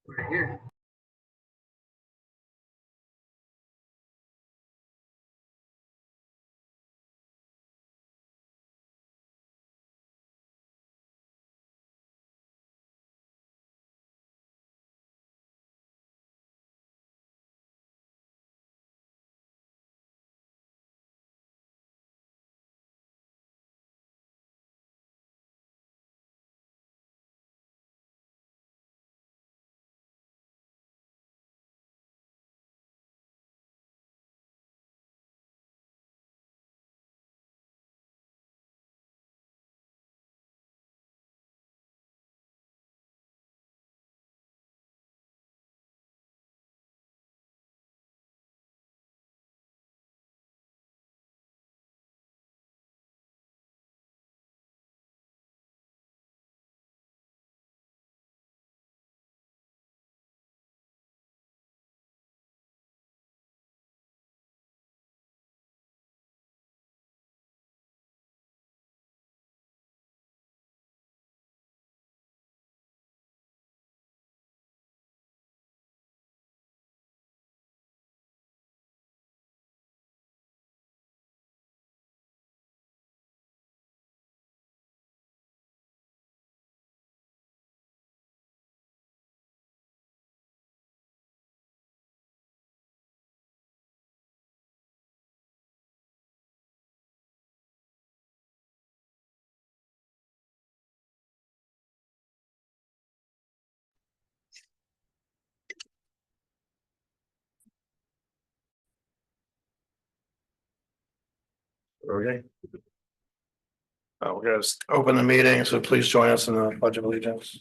Right here. Okay. We're gonna open the meeting, so please join us in the Pledge of Allegiance.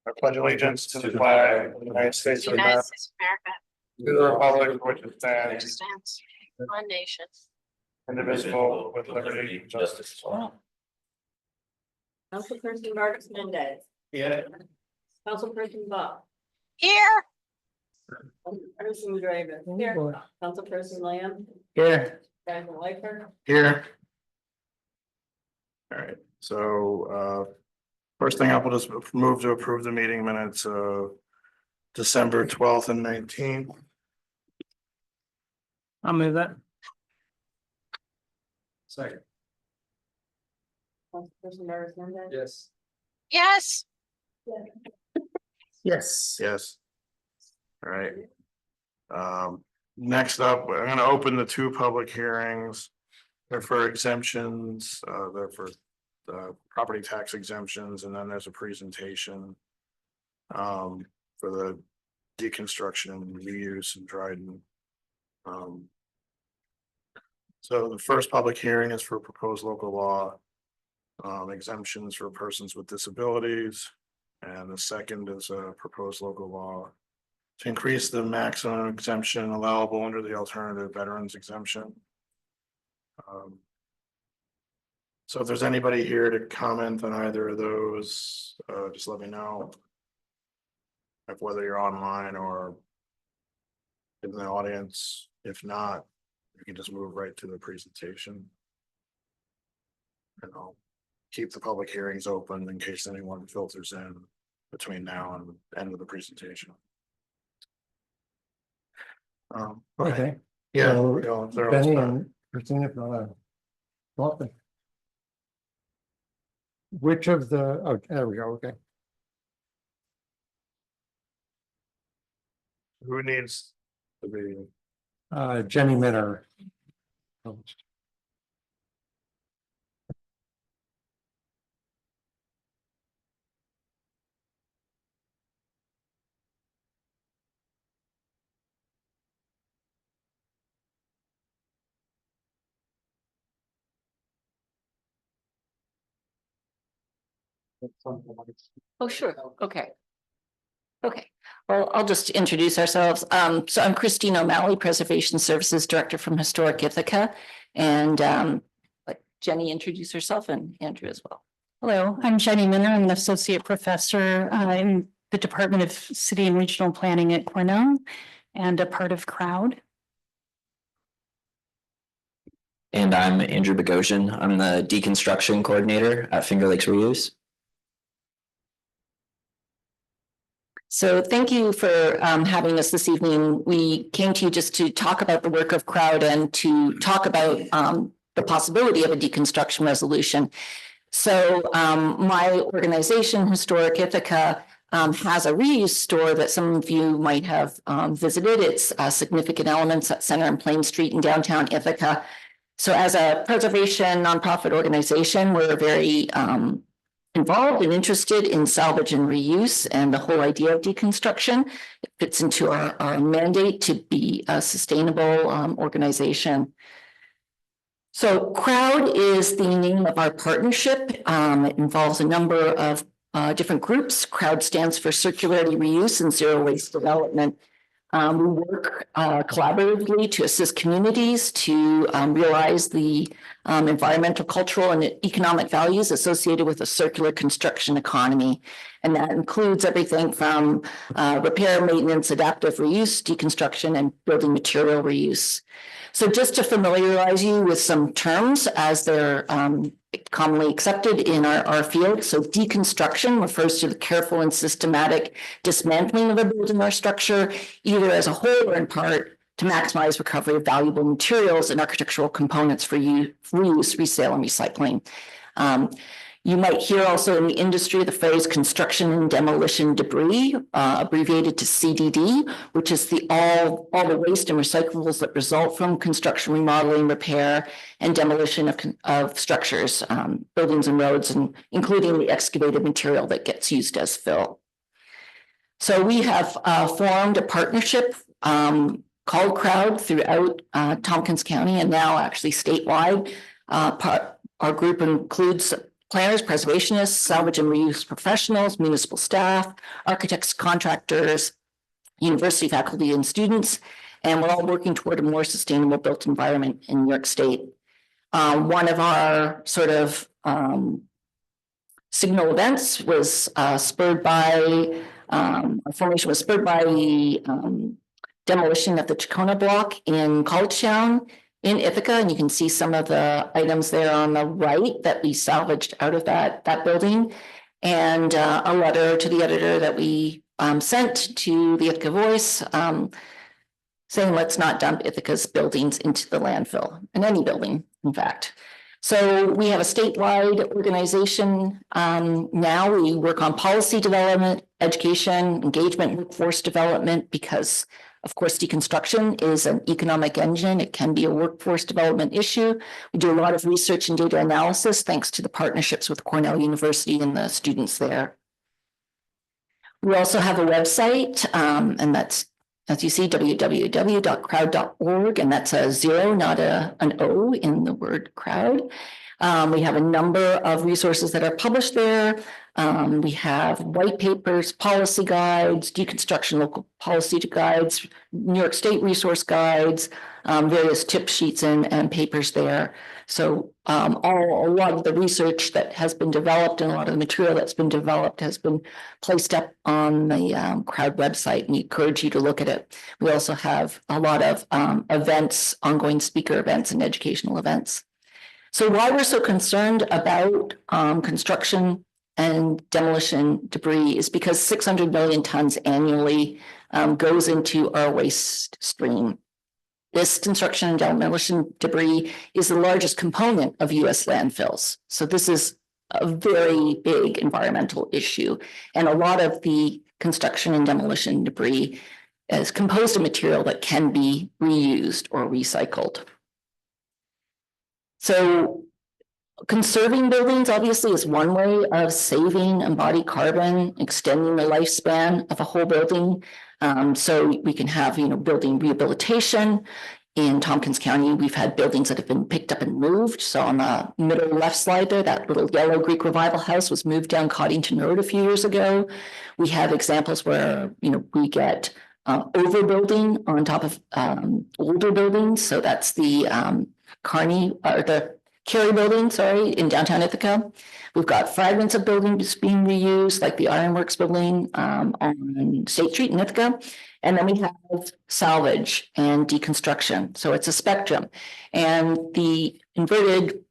I pledge allegiance to the flag of the United States of United America, States of America, to the republic for which it which stands, stands one nation. indivisible, with liberty and justice for all. Councilperson Marcus Mendez, Yeah. Councilperson Bob, Here, Councilperson Draven, here, Councilperson Lamb, Here. President Lightfoot, Here. All right, so first thing up, we'll just move to approve the meeting minutes of December 12th and 19th. I'll move that. Second. Councilperson Marcus Mendez. Yes. yes, Yes. Yes. All right. Next up, I'm gonna open the two public hearings. They're for exemptions, they're for property tax exemptions, and then there's a presentation for the deconstruction and reuse in Dryden. So the first public hearing is for proposed local law exemptions for persons with disabilities. And the second is a proposed local law to increase the maximum exemption allowable under the alternative veterans exemption. So if there's anybody here to comment on either of those, just let me know. Like whether you're online or in the audience. If not, you can just move right to the presentation. And I'll keep the public hearings open in case anyone filters in between now and the end of the presentation. Okay. Yeah. So, yeah, they're all Benny set. and Christina, if you wanna talk then. Which of the, oh, there we go, okay. Who needs to be? Jenny Minner. oh, sure, okay. Okay, well, I'll just introduce ourselves. So I'm Christine O'Malley, Preservation Services Director from Historic Ithaca. And let Jenny introduce herself and Andrew as well. Hello, I'm Jenny Minner. I'm an associate professor in the Department of City and Regional Planning at Cornell and a part of CROWD. And I'm Andrew Bogosian. I'm the deconstruction coordinator at Finger Lakes Reuse. So thank you for having us this evening. We came to you just to talk about the work of CROWD and to talk about the possibility of a deconstruction resolution. So my organization, Historic Ithaca, has a reuse store that some of you might have visited. It's Significant Elements at Center and Plain Street in downtown Ithaca. So as a preservation nonprofit organization, we're very involved and interested in salvage and reuse and the whole idea of deconstruction. It fits into our mandate to be a sustainable organization. So CROWD is the name of our partnership. It involves a number of different groups. CROWD stands for Circularity, Reuse, and Zero Waste Development. We work collaboratively to assist communities to realize the environmental, cultural, and economic values associated with a circular construction economy. And that includes everything from repair, maintenance, adaptive reuse, deconstruction, and building material reuse. So just to familiarize you with some terms as they're commonly accepted in our field. So deconstruction refers to the careful and systematic dismantling of a building or structure, either as a whole or in part, to maximize recovery of valuable materials and architectural components for reuse, resale, and recycling. You might hear also in the industry the phrase construction and demolition debris, abbreviated to CDD, which is all the waste and recyclables that result from construction, remodeling, repair, and demolition of structures, buildings and roads, and including the excavated material that gets used as fill. So we have formed a partnership called CROWD throughout Tompkins County and now actually statewide. Our group includes planners, preservationists, salvage and reuse professionals, municipal staff, architects, contractors, university faculty and students, and we're all working toward a more sustainable built environment in New York State. One of our sort of signal events was spurred by, our formation was spurred by the demolition of the Chicona block in Collegetown in Ithaca, and you can see some of the items there on the right that we salvaged out of that building, and a letter to the editor that we sent to the Ithaca Voice saying let's not dump Ithaca's buildings into the landfill, and any building, in fact. So we have a statewide organization now. We work on policy development, education, engagement, workforce development, because of course, deconstruction is an economic engine. It can be a workforce development issue. We do a lot of research and data analysis thanks to the partnerships with Cornell University and the students there. We also have a website, and that's, as you see, www.crowd.org, and that's a 0, not an O in the word CROWD. We have a number of resources that are published there. We have white papers, policy guides, deconstruction local policy guides, New York State resource guides, various tip sheets and papers there. So a lot of the research that has been developed and a lot of the material that's been developed has been placed up on the CROWD website, and we encourage you to look at it. We also have a lot of events, ongoing speaker events and educational events. So why we're so concerned about construction and demolition debris is because 600 million tons annually goes into our waste stream. This construction and demolition debris is the largest component of US landfills. So this is a very big environmental issue. And a lot of the construction and demolition debris is composed of material that can be reused or recycled. So conserving buildings obviously is one way of saving embodied carbon, extending the lifespan of a whole building. So we can have, building rehabilitation. In Tompkins County, we've had buildings that have been picked up and moved. So on the middle left slide there, that little yellow Greek Revival house was moved down Coddington Road a few years ago. We have examples where, we get overbuilding on top of older buildings. So that's the Carey building, in downtown Ithaca. We've got fragments of buildings being reused, like the Ironworks building on State Street in Ithaca. And then we have salvage and deconstruction. So it's a spectrum. And the inverted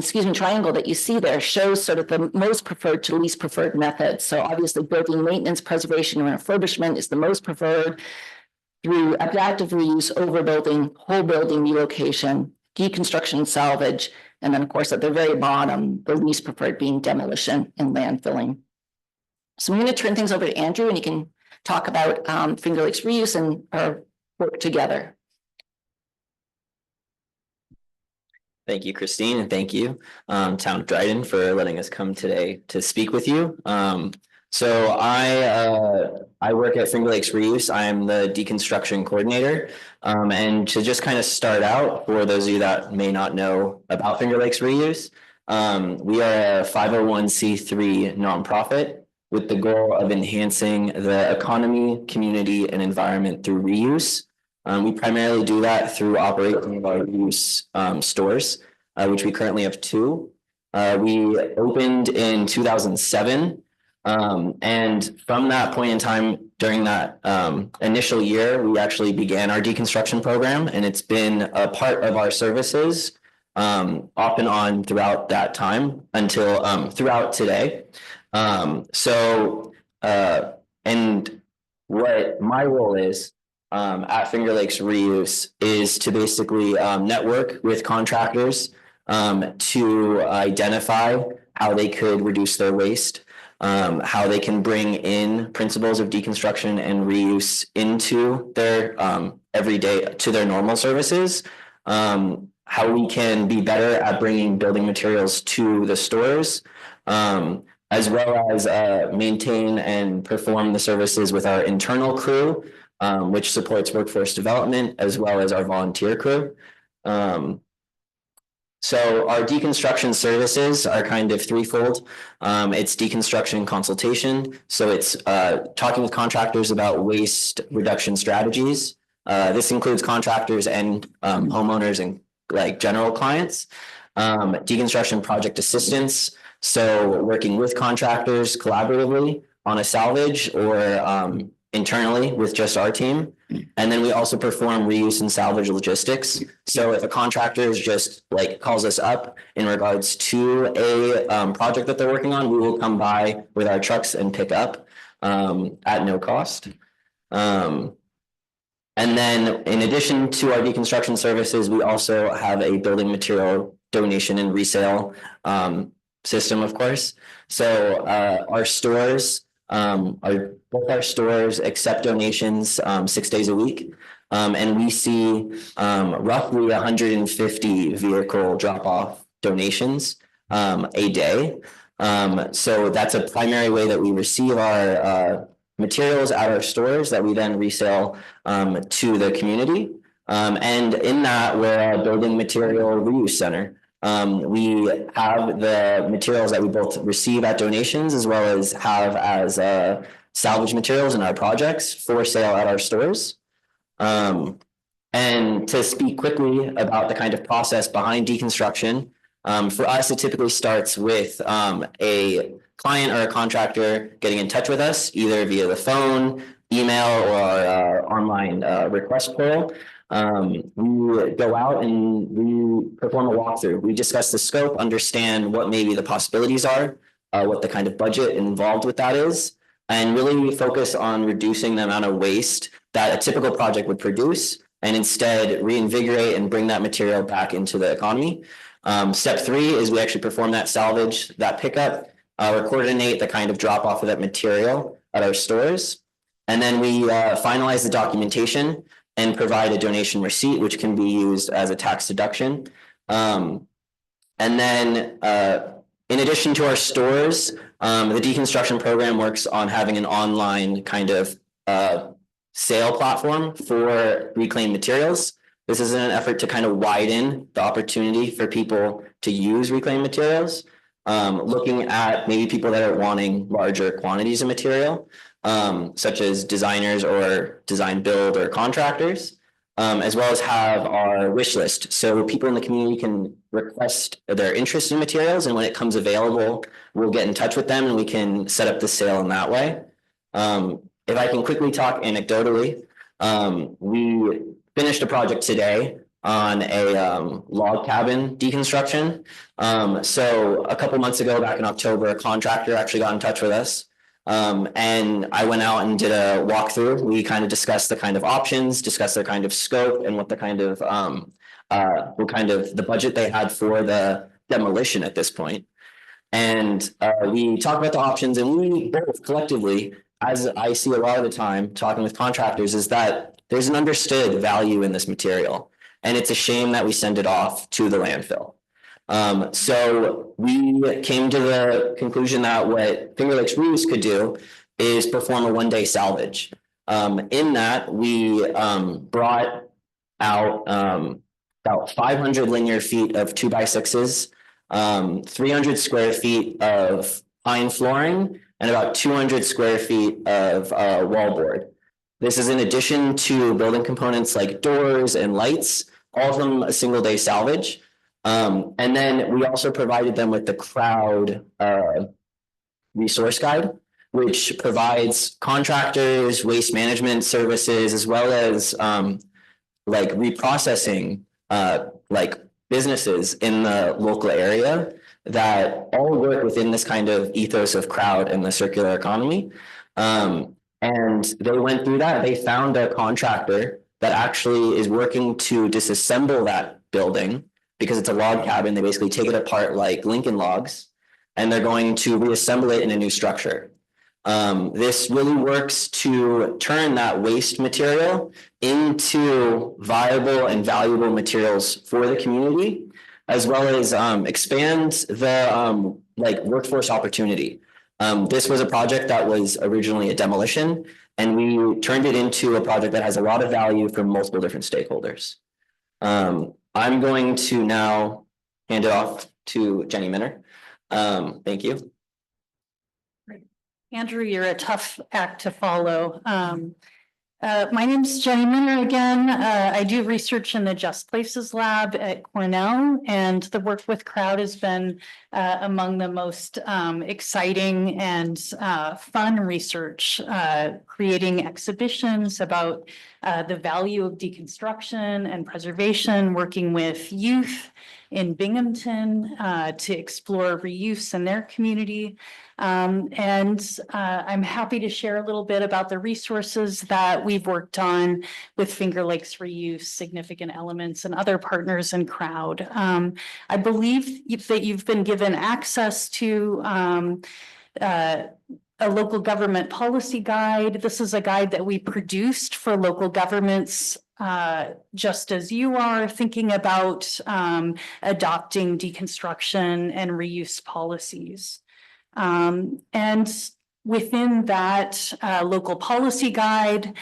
triangle that you see there shows sort of the most preferred to least preferred method. So obviously building maintenance, preservation, and refurbishment is the most preferred through adaptive reuse, overbuilding, whole building relocation, deconstruction, salvage, and then of course at the very bottom, the least preferred being demolition and landfilling. So I'm going to turn things over to Andrew and he can talk about Finger Lakes reuse and our work together. Thank you, Christine, and thank you, Town of Dryden, for letting us come today to speak with you. So I work at Finger Lakes Reuse. I am the deconstruction coordinator. And to just kind of start out, for those of you that may not know about Finger Lakes Reuse, we are a 501c3 nonprofit with the goal of enhancing the economy, community, and environment through reuse. We primarily do that through operating of our reuse stores, which we currently have 2. We opened in 2007. And from that point in time, during that initial year, we actually began our deconstruction program, and it's been a part of our services off and on throughout that time until throughout today. And what my role is at Finger Lakes Reuse is to basically network with contractors to identify how they could reduce their waste, how they can bring in principles of deconstruction and reuse into their everyday, to their normal services, how we can be better at bringing building materials to the stores, as well as maintain and perform the services with our internal crew, which supports workforce development, as well as our volunteer crew. So our deconstruction services are kind of threefold. It's deconstruction consultation. So it's talking with contractors about waste reduction strategies. This includes contractors and homeowners and like general clients. Deconstruction project assistance. So working with contractors collaboratively on a salvage or internally with just our team. And then we also perform reuse and salvage logistics. So if a contractor is just like calls us up in regards to a project that they're working on, we will come by with our trucks and pick up at no cost. And then in addition to our deconstruction services, we also have a building material donation and resale system, of course. So our stores, both our stores accept donations 6 days a week, and we see roughly 150 vehicle drop-off donations a day. So that's a primary way that we receive our materials at our stores that we then resell to the community. And in that, we're a building material reuse center. We have the materials that we both receive at donations as well as have as salvage materials in our projects for sale at our stores. And to speak quickly about the kind of process behind deconstruction, for us, it typically starts with a client or a contractor getting in touch with us, either via the phone, email, or online request portal. We go out and we perform a walkthrough. We discuss the scope, understand what maybe the possibilities are, what the kind of budget involved with that is, and really focus on reducing the amount of waste that a typical project would produce, and instead reinvigorate and bring that material back into the economy. Step 3 is we actually perform that salvage, that pickup, or coordinate the kind of drop off of that material at our stores. And then we finalize the documentation and provide a donation receipt, which can be used as a tax deduction. And then in addition to our stores, the deconstruction program works on having an online kind of sale platform for reclaimed materials. This is in an effort to kind of widen the opportunity for people to use reclaimed materials, looking at maybe people that are wanting larger quantities of material, such as designers or design build or contractors, as well as have our wish list. So people in the community can request their interest in materials, and when it comes available, we'll get in touch with them and we can set up the sale in that way. If I can quickly talk anecdotally, we finished a project today on a log cabin deconstruction. So a couple months ago, back in October, a contractor actually got in touch with us. And I went out and did a walkthrough. We kind of discussed the kind of options, discussed their kind of scope and what kind of the budget they had for the demolition at this point. And we talked about the options, and we both collectively, as I see a lot of the time talking with contractors, is that there's an understood value in this material. And it's a shame that we send it off to the landfill. So we came to the conclusion that what Finger Lakes Reuse could do is perform a one-day salvage. In that, we brought out about 500 linear feet of 2x6s, 300 square feet of pine flooring, and about 200 square feet of wallboard. This is in addition to building components like doors and lights, all from a single day salvage. And then we also provided them with the crowd resource guide, which provides contractors, waste management services, as well as like reprocessing like businesses in the local area that all work within this kind of ethos of crowd and the circular economy. And they went through that. They found a contractor that actually is working to disassemble that building because it's a log cabin. They basically take it apart like Lincoln logs, and they're going to reassemble it in a new structure. This really works to turn that waste material into viable and valuable materials for the community, as well as expand the like workforce opportunity. This was a project that was originally a demolition, and we turned it into a project that has a lot of value for multiple different stakeholders. I'm going to now hand it off to Jenny Minner. Thank you. Andrew, you're a tough act to follow. My name's Jenny Minner again. I do research in the Just Places Lab at Cornell, and the work with crowd has been among the most exciting and fun research, creating exhibitions about the value of deconstruction and preservation, working with youth in Binghamton to explore reuse in their community. I'm happy to share a little bit about the resources that we've worked on with Finger Lakes Reuse, Significant Elements, and other partners in crowd. I believe that you've been given access to a local government policy guide. This is a guide that we produced for local governments, just as you are thinking about adopting deconstruction and reuse policies. And within that local policy guide,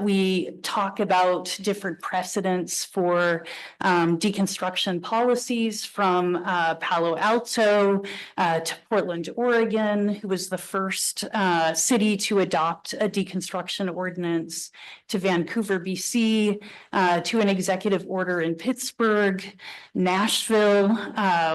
we talk about different precedents for deconstruction policies from Palo Alto to Portland, Oregon, who was the first city to adopt a deconstruction ordinance, to Vancouver, BC, to an executive order in Pittsburgh, Nashville,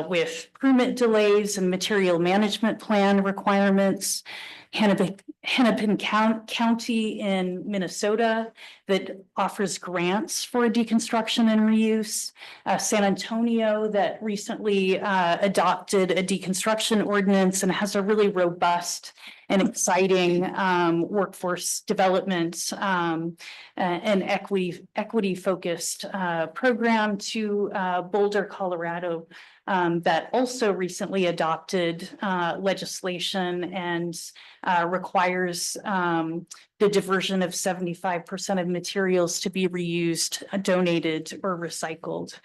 with permit delays and material management plan requirements, Hennepin County in Minnesota that offers grants for deconstruction and reuse, San Antonio that recently adopted a deconstruction ordinance and has a really robust and exciting workforce development and equity focused program, to Boulder, Colorado, that also recently adopted legislation and requires the diversion of 75% of materials to be reused, donated, or recycled.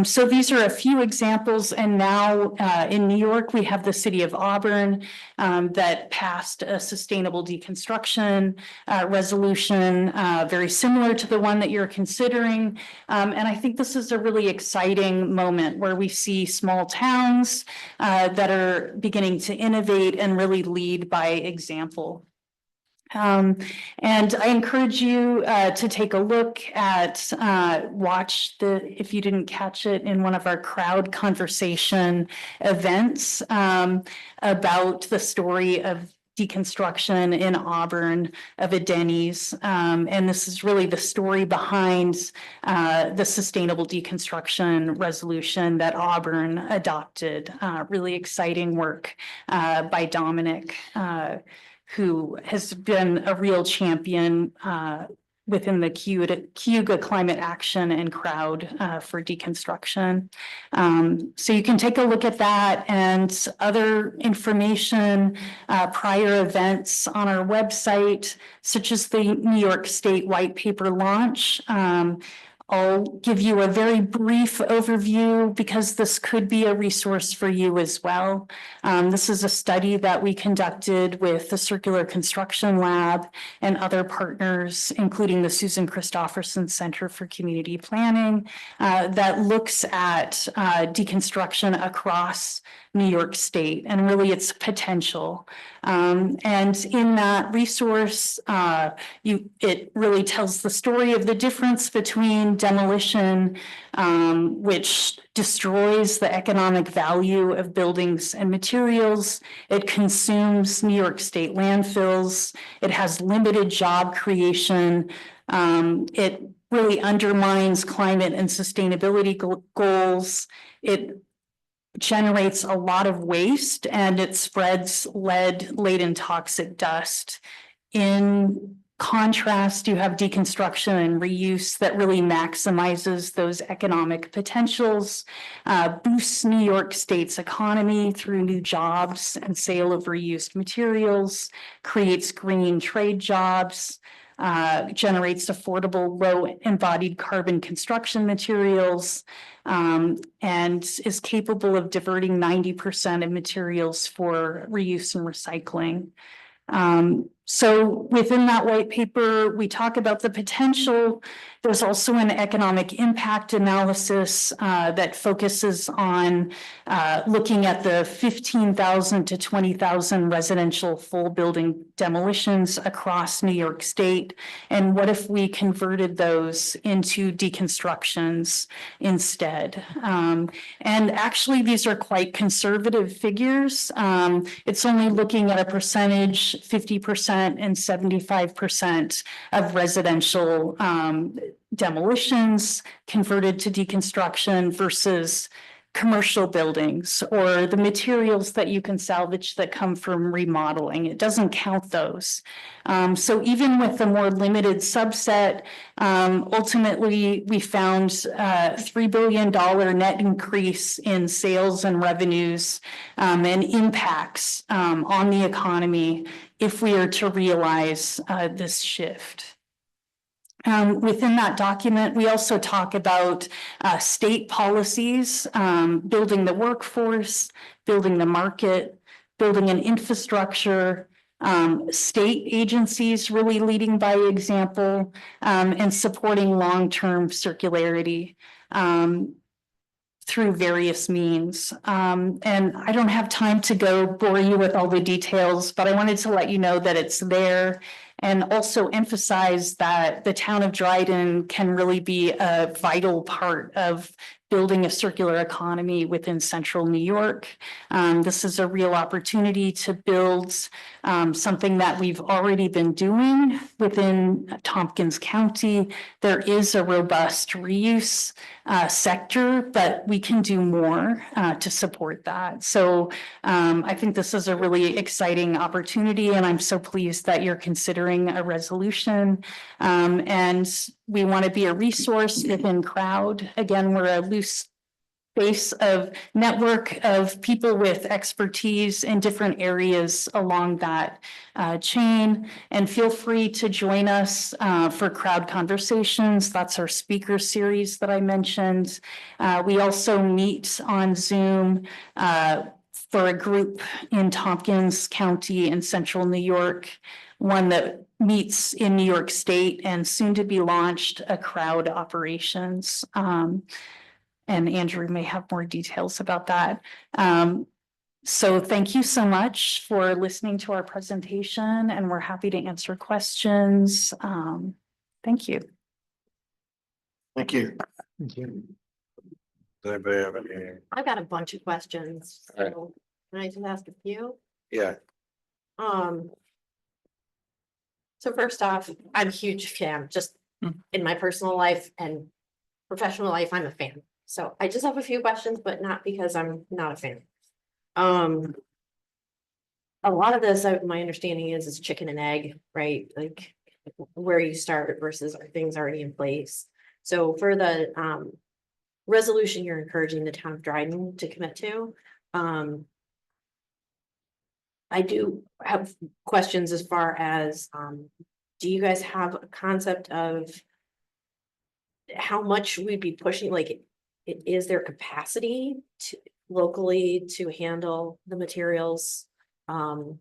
So these are a few examples. And now in New York, we have the city of Auburn that passed a sustainable deconstruction resolution, very similar to the one that you're considering. And I think this is a really exciting moment where we see small towns that are beginning to innovate and really lead by example. And I encourage you to take a look at, if you didn't catch it in one of our crowd conversation events, about the story of deconstruction in Auburn of a Denny's. And this is really the story behind the sustainable deconstruction resolution that Auburn adopted. Really exciting work by Dominic, who has been a real champion within the Cayuga Climate Action and Crowd for deconstruction. So you can take a look at that and other information, prior events on our website, such as the New York State White Paper launch. I'll give you a very brief overview because this could be a resource for you as well. This is a study that we conducted with the Circular Construction Lab and other partners, including the Susan Christopherson Center for Community Planning, that looks at deconstruction across New York State and really its potential. And in that resource, it really tells the story of the difference between demolition, which destroys the economic value of buildings and materials. It consumes New York State landfills. It has limited job creation. It really undermines climate and sustainability goals. It generates a lot of waste and it spreads lead-laden toxic dust. In contrast, you have deconstruction and reuse that really maximizes those economic potentials, boosts New York State's economy through new jobs and sale of reused materials, creates green trade jobs, generates affordable low embodied carbon construction materials, and is capable of diverting 90% of materials for reuse and recycling. So within that white paper, we talk about the potential. There's also an economic impact analysis that focuses on looking at the 15,000 to 20,000 residential full building demolitions across New York State. And what if we converted those into deconstructions instead? And actually, these are quite conservative figures. It's only looking at a percentage, 50% and 75% of residential demolitions converted to deconstruction versus commercial buildings or the materials that you can salvage that come from remodeling. It doesn't count those. So even with the more limited subset, ultimately we found $3 billion net increase in sales and revenues and impacts on the economy if we are to realize this shift. Within that document, we also talk about state policies, building the workforce, building the market, building an infrastructure, state agencies really leading by example, and supporting long-term circularity through various means. And I don't have time to go bore you with all the details, but I wanted to let you know that it's there. And also emphasize that the town of Dryden can really be a vital part of building a circular economy within central New York. This is a real opportunity to build something that we've already been doing within Tompkins County. There is a robust reuse sector, but we can do more to support that. So I think this is a really exciting opportunity, and I'm so pleased that you're considering a resolution. And we want to be a resource within Crowd. Again, we're a loose base of network of people with expertise in different areas along that chain. And feel free to join us for Crowd Conversations. That's our speaker series that I mentioned. We also meet on Zoom for a group in Tompkins County in central New York, one that meets in New York State and soon to be launched a Crowd operations. And Andrew may have more details about that. So thank you so much for listening to our presentation, and we're happy to answer questions. Thank you. Thank you. Thank you. Does anybody have any? I've got a bunch of questions. All right. So can I just ask a few? Yeah, So first off, I'm a huge fan, just in my personal life and professional life, I'm a fan. So I just have a few questions, but not because I'm not a fan. A lot of this, my understanding is chicken and egg, right? Like where you start versus are things already in place. So for the resolution you're encouraging the town of Dryden to commit to, I do have questions as far as, do you guys have a concept of how much we'd be pushing, like, is there capacity to locally to handle the materials? You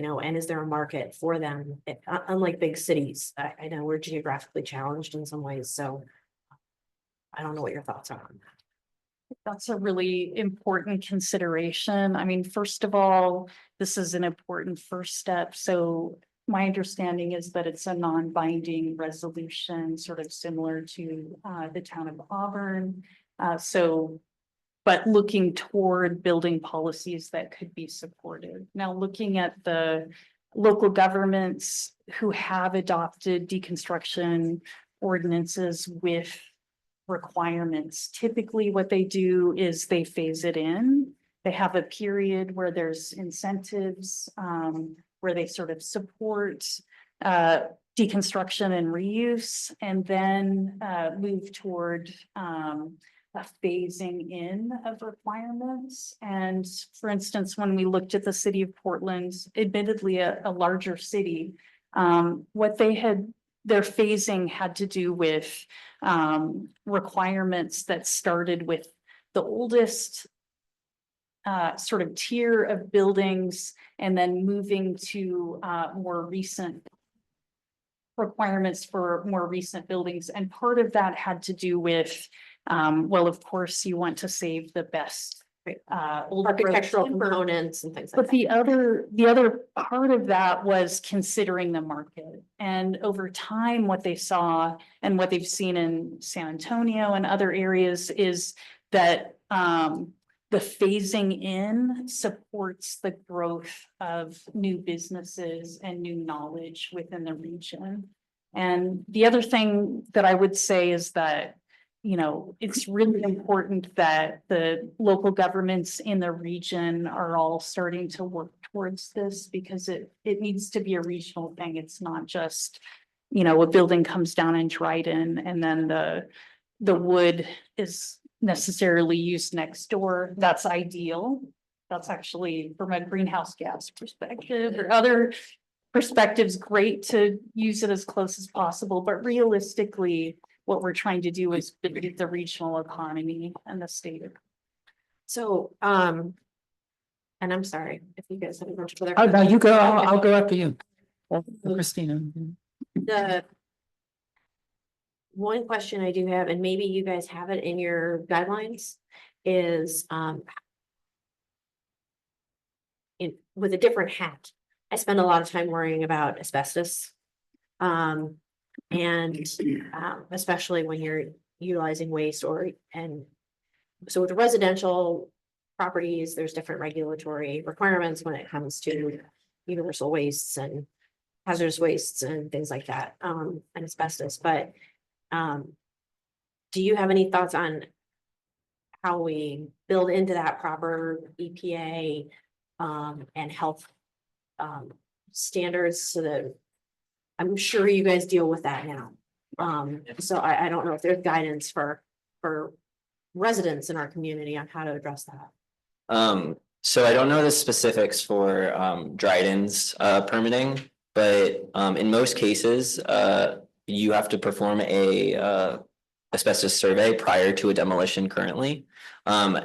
know, and is there a market for them? Unlike big cities, I know we're geographically challenged in some ways, so I don't know what your thoughts are on that. That's a really important consideration. I mean, first of all, this is an important first step. So my understanding is that it's a non-binding resolution, sort of similar to the town of Auburn. But looking toward building policies that could be supported. Now, looking at the local governments who have adopted deconstruction ordinances with requirements, typically what they do is they phase it in. They have a period where there's incentives, where they sort of support deconstruction and reuse, and then move toward a phasing in of requirements. And for instance, when we looked at the city of Portland, admittedly a larger city, their phasing had to do with requirements that started with the oldest sort of tier of buildings and then moving to more recent requirements for more recent buildings. And part of that had to do with, well, of course, you want to save the best old growth Architectural timber. components and things like But that. the other part of that was considering the market. And over time, what they saw and what they've seen in San Antonio and other areas is that the phasing in supports the growth of new businesses and new knowledge within the region. And the other thing that I would say is that, you know, it's really important that the local governments in the region are all starting to work towards this, because it needs to be a regional thing. It's not just, you know, a building comes down in Dryden and then the wood is necessarily used next door. That's ideal. That's actually, from a greenhouse gas perspective or other perspectives, great to use it as close as possible. But realistically, what we're trying to do is build the regional economy and the state. So, and I'm sorry if you guys have a bunch of other. Oh, no, you go, Okay. I'll go after you. Christina. The one question I do have, and maybe you guys have it in your guidelines, is with a different hat. I spend a lot of time worrying about asbestos. Especially when you're utilizing waste so with residential properties, there's different regulatory requirements when it comes to universal wastes and hazardous wastes and things like that, and asbestos. But do you have any thoughts on how we build into that proper EPA and health standards, so that I'm sure you guys deal with that now. So I don't know if there's guidance for residents in our community on how to address that. So I don't know the specifics for Dryden's permitting, but in most cases, you have to perform a asbestos survey prior to a demolition currently.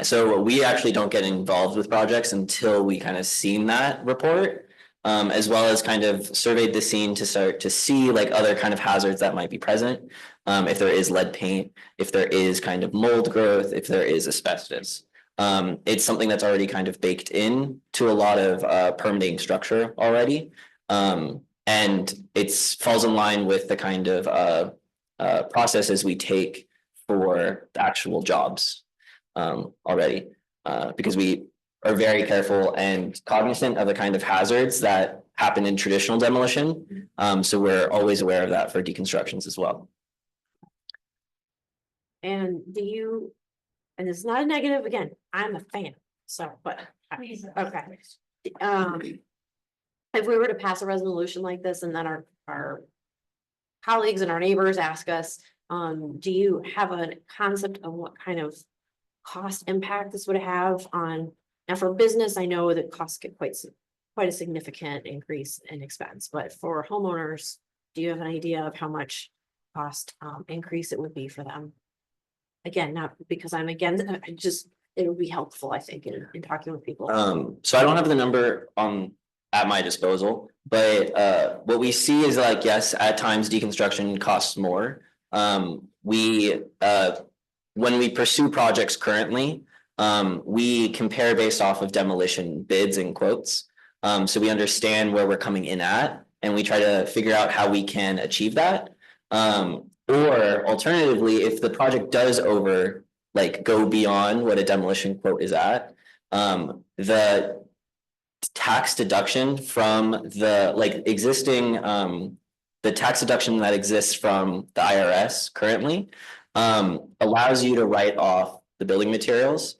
So we actually don't get involved with projects until we kind of seen that report, as well as kind of surveyed the scene to start to see like other kind of hazards that might be present. If there is lead paint, if there is kind of mold growth, if there is asbestos. It's something that's already kind of baked in to a lot of permitting structure already. And it's falls in line with the kind of processes we take for the actual jobs already. Because we are very careful and cognizant of the kind of hazards that happen in traditional demolition. So we're always aware of that for deconstructions as well. And do you, and it's not a negative, again, I'm a fan, so, but, okay. If we were to pass a resolution like this and then our colleagues and our neighbors ask us, do you have a concept of what kind of cost impact this would have on, now for business, I know that costs get quite a significant increase in expense, but for homeowners, do you have an idea of how much cost increase it would be for them? Again, not because I'm against, it would be helpful, I think, in talking with people. So I don't have the number at my disposal, but what we see is like, yes, at times deconstruction costs more. When we pursue projects currently, we compare based off of demolition bids and quotes. So we understand where we're coming in at, and we try to figure out how we can achieve that. Or alternatively, if the project does go beyond what a demolition quote is at, the tax deduction from the the tax deduction that exists from the IRS currently allows you to write off the building materials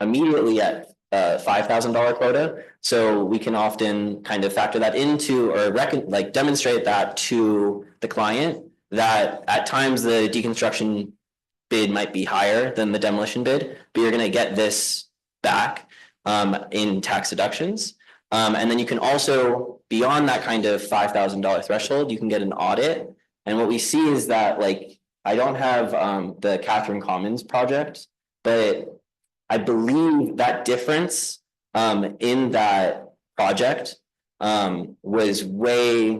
immediately at $5,000 quota. So we can often kind of factor that into or demonstrate that to the client that at times the deconstruction bid might be higher than the demolition bid, but you're going to get this back in tax deductions. And then you can also, beyond that kind of $5,000 threshold, you can get an audit. And what we see is that, I don't have the Catherine Commons project, but I believe that difference in that project was way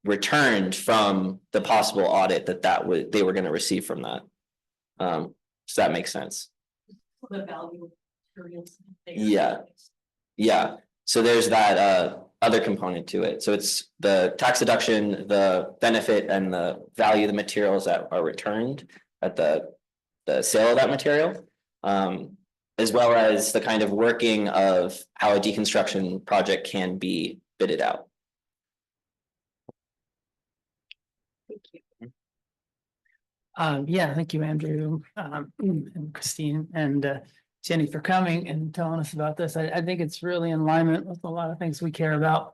returned from the possible audit they were going to receive from that. So that makes sense. The value of materials. Yeah. So there's that other component to it. So it's the tax deduction, the benefit, and the value of the materials that are returned at the sale of that material, as well as the kind of working of how a deconstruction project can be bidded out. Thank you. Yeah, thank you, Andrew, and Christine and Jenny for coming and telling us about this. I think it's really in alignment with a lot of things we care about.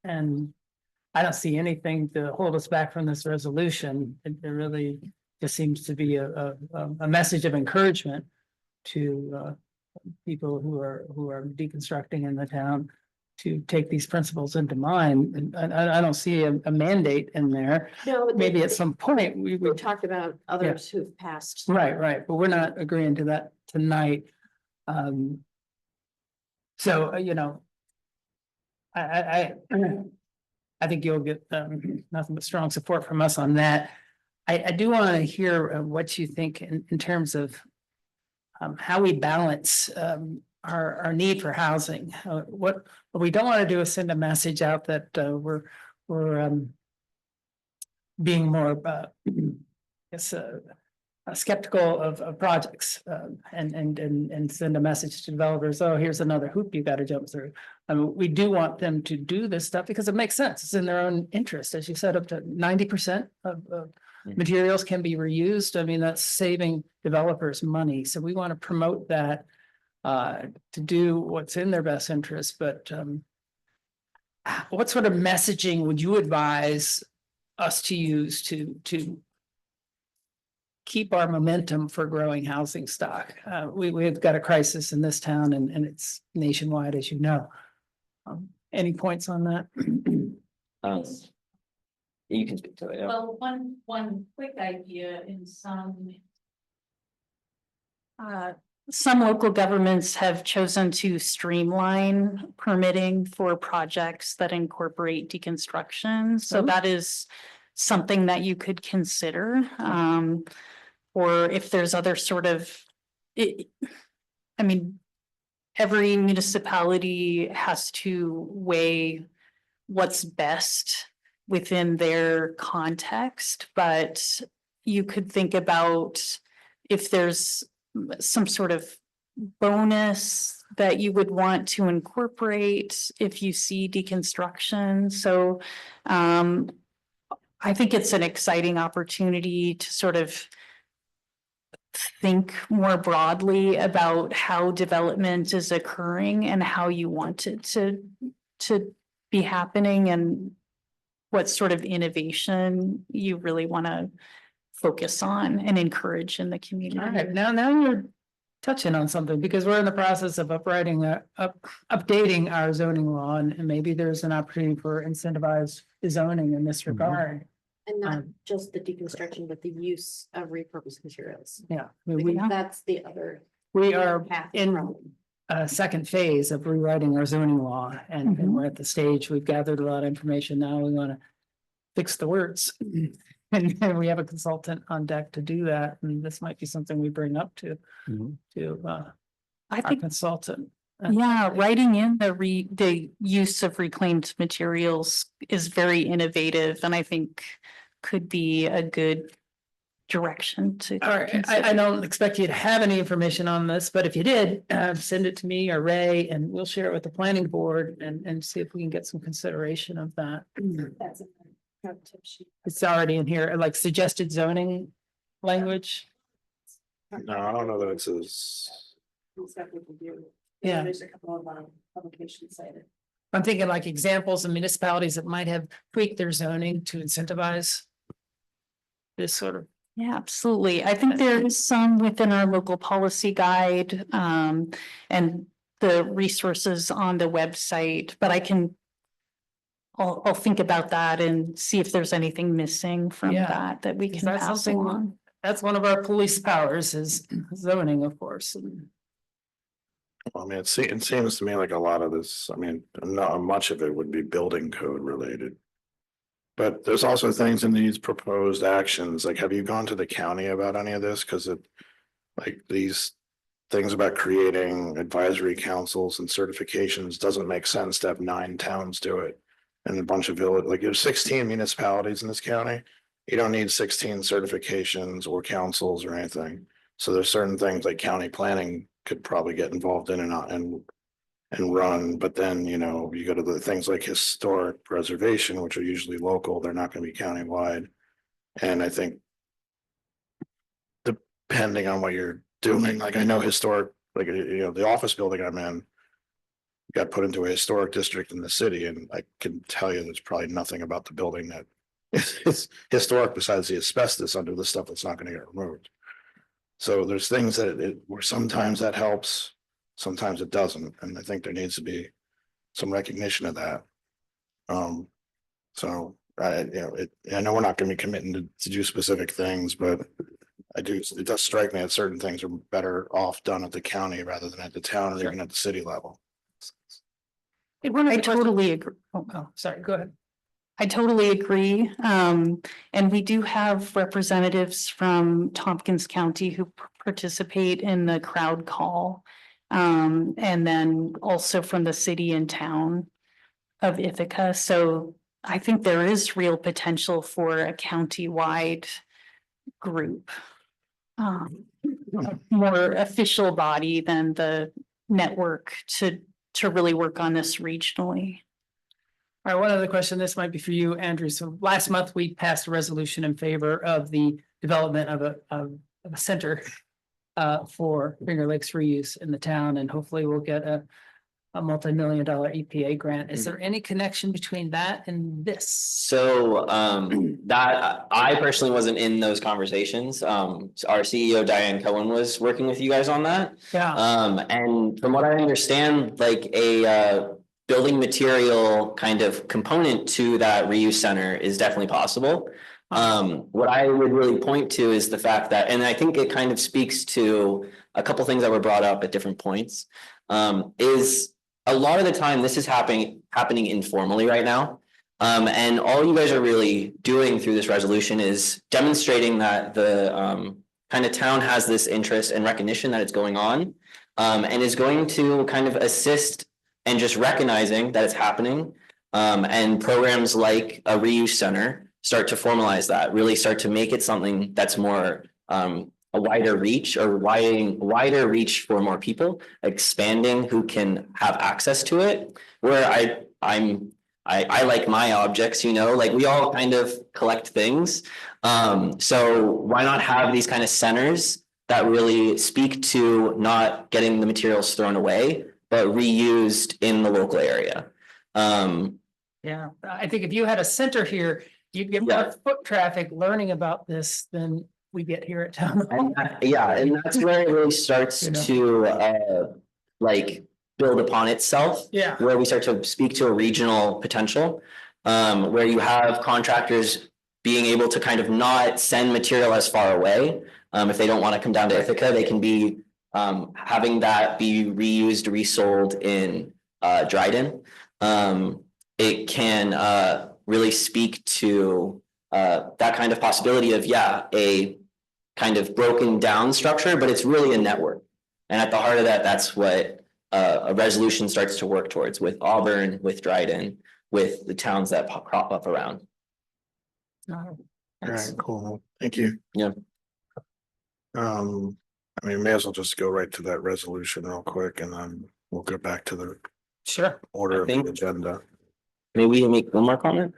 And I don't see anything to hold us back from this resolution. It really just seems to be a message of encouragement to people who are deconstructing in the town to take these principles into mind. And I don't see a mandate in there. No, but Maybe at some point we we talked about others who've passed. Right, but we're not agreeing to that tonight. So, I think you'll get nothing but strong support from us on that. I do want to hear what you think in terms of how we balance our need for housing. What we don't want to do is send a message out that we're being more skeptical of projects and send a message to developers. Oh, here's another hoop you got to jump through. We do want them to do this stuff because it makes sense. It's in their own interest. As you said, up to 90% of materials can be reused. I mean, that's saving developers money. So we want to promote that to do what's in their best interest. But what sort of messaging would you advise us to use to keep our momentum for growing housing stock? We've got a crisis in this town and it's nationwide, as you know. Any points on that? You can speak to it. Yeah. Well, one quick idea in Some local governments have chosen to streamline permitting for projects that incorporate deconstruction. So that is something that you could consider. Or if there's other sort of, every municipality has to weigh what's best within their context, but you could think about if there's some sort of bonus that you would want to incorporate if you see deconstruction. So I think it's an exciting opportunity to sort of think more broadly about how development is occurring and how you want it to be happening and what sort of innovation you really want to focus on and encourage in the community. All right, now you're touching on something because we're in the process of updating our zoning law and maybe there's an opportunity for incentivized zoning in this regard. And not just the deconstruction, but the use of repurposed materials. Yeah, I mean, That's the other. we are path in problem. a second phase of rewriting our zoning law and Mhm. we're at the stage, we've gathered a lot of information. Now we want to fix the words. And we have a consultant on deck to do that. And this might be something we bring up to I our think, consultant. yeah, writing in the use of reclaimed materials is very innovative and I think could be a good direction to. All right, I consider. don't expect you to have any information on this, but if you did, send it to me or Ray and we'll share it with the planning board and see if we can get some consideration of that. That's a pro tip sheet. It's already in here, like suggested zoning language. No, I don't know that it's as, Stuff we can do. Yeah. There's a couple of publications cited. I'm thinking like examples of municipalities that might have tweaked their zoning to incentivize this sort of. Yeah, absolutely. I think there is some within our local policy guide, and the resources on the website, but I'll think about that and see if there's anything missing from Yeah, that we is can that pass something- along. That's one of our police powers is zoning, of course. I mean, it seems to me like a lot of this, I mean, not much of it would be building code related. But there's also things in these proposed actions, like, have you gone to the county about any of this? Cause it, like, these things about creating advisory councils and certifications doesn't make sense to have 9 towns do it. And a bunch of village, like, there's 16 municipalities in this county. You don't need 16 certifications or councils or anything. So there's certain things like county planning could probably get involved in and run, but then, you know, you go to the things like historic preservation, which are usually local, they're not gonna be countywide. And I think depending on what you're doing, like I know historic, like, you know, the office building I'm in got put into a historic district in the city, and I can tell you there's probably nothing about the building that is historic besides the asbestos under the stuff that's not gonna get removed. So there's things that where sometimes that helps, sometimes it doesn't, and I think there needs to be some recognition of that. So I know we're not gonna be committing to do specific things, but it does strike me that certain things are better off done at the county rather than at the town or even at the city level. I totally agree. Oh, sorry, go ahead. I totally agree. And we do have representatives from Tompkins County who participate in the crowd call. And then also from the city and town of Ithaca. So I think there is real potential for a county-wide group. A more official body than the network to really work on this regionally. All right, one other question. This might be for you, Andrew. So last month we passed a resolution in favor of the development of a center for Finger Lakes reuse in the town, and hopefully we'll get a multi-million-dollar EPA grant. Is there any connection between that and this? So that I personally wasn't in those conversations. Our CEO Diane Cohen was working with you guys on that. Yeah, And from what I understand, like a building material kind of component to that reuse center is definitely possible. What I would really point to is the fact that, and I think it kind of speaks to a couple things that were brought up at different points, is a lot of the time this is happening informally right now. And all you guys are really doing through this resolution is demonstrating that the kind of town has this interest and recognition that it's going on, and is going to kind of assist and just recognizing that it's happening. And programs like a reuse center start to formalize that, really start to make it something that's more a wider reach or wider reach for more people, expanding who can have access to it. Where I like my objects, you know, like we all kind of collect things. So why not have these kind of centers that really speak to not getting the materials thrown away, but reused in the local area? Yeah, I think if you had a center here, you'd get Yeah. more foot traffic learning about this than we get here at town. And and that's where it really starts You know. to like build upon itself. Yeah. Where we start to speak to a regional potential, where you have contractors being able to kind of not send material as far away. If they don't want to come down to Ithaca, they can be having that be reused, resold in Dryden. It can really speak to that kind of possibility of, a kind of broken down structure, but it's really a network. And at the heart of that, that's what a resolution starts to work towards with Auburn, with Dryden, with the towns that crop up around. All right, cool. Thank you. Yeah. I mean, may as well just go right to that resolution real quick and then we'll get back to the Sure. order of the think- agenda. Maybe we can make one more comment?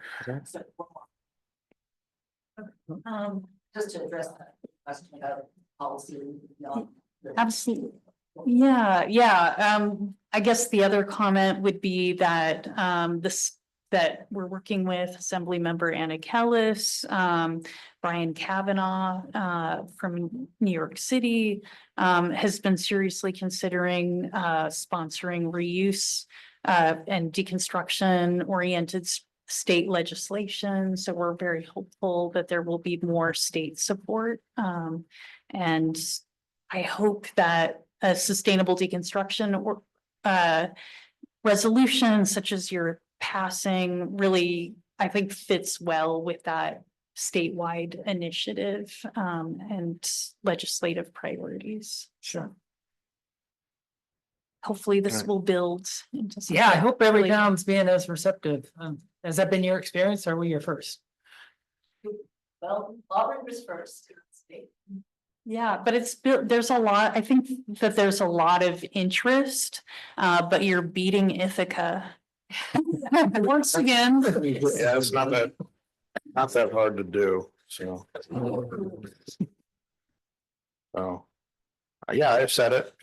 Just to address that question about policy. Absolutely. Yeah. I guess the other comment would be that that we're working with Assembly Member Anna Kellis, Brian Kavanaugh from New York City has been seriously considering sponsoring reuse and deconstruction oriented state legislation. So we're very hopeful that there will be more state support. And I hope that a sustainable deconstruction or resolution such as you're passing really, I think, fits well with that statewide initiative and legislative priorities. Sure. Hopefully this Right. will build into. Yeah, I something hope every really- town's being as receptive. Has that been your experience or were you first? Well, Auburn was first. Yeah, but it's built, there's a lot, I think that there's a lot of interest, but you're beating Ithaca. Once again. Yeah, it's not that hard to do, so. Oh. Yeah, I've said it.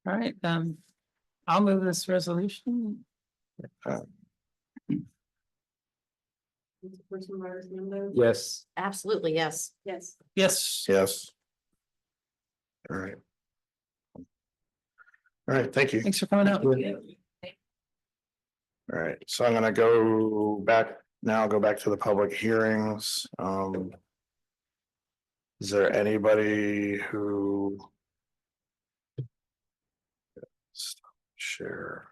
All right, I'll move this resolution. Yes. Absolutely, yes. Yes. Yes. Yes. All right. All right, thank you. Thanks for coming out. All right, so I'm gonna go back to the public hearings. Is there anybody who? Share.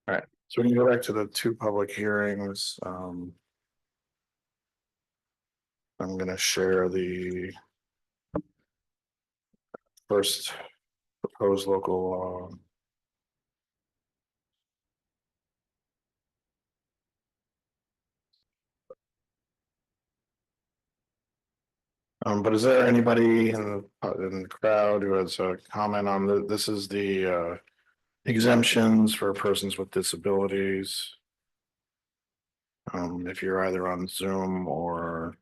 All right, so we can go back to the two public hearings. I'm gonna share the first proposed local law. But is there anybody in the crowd who has a comment on this is the exemptions for persons with disabilities? If you're either on Zoom or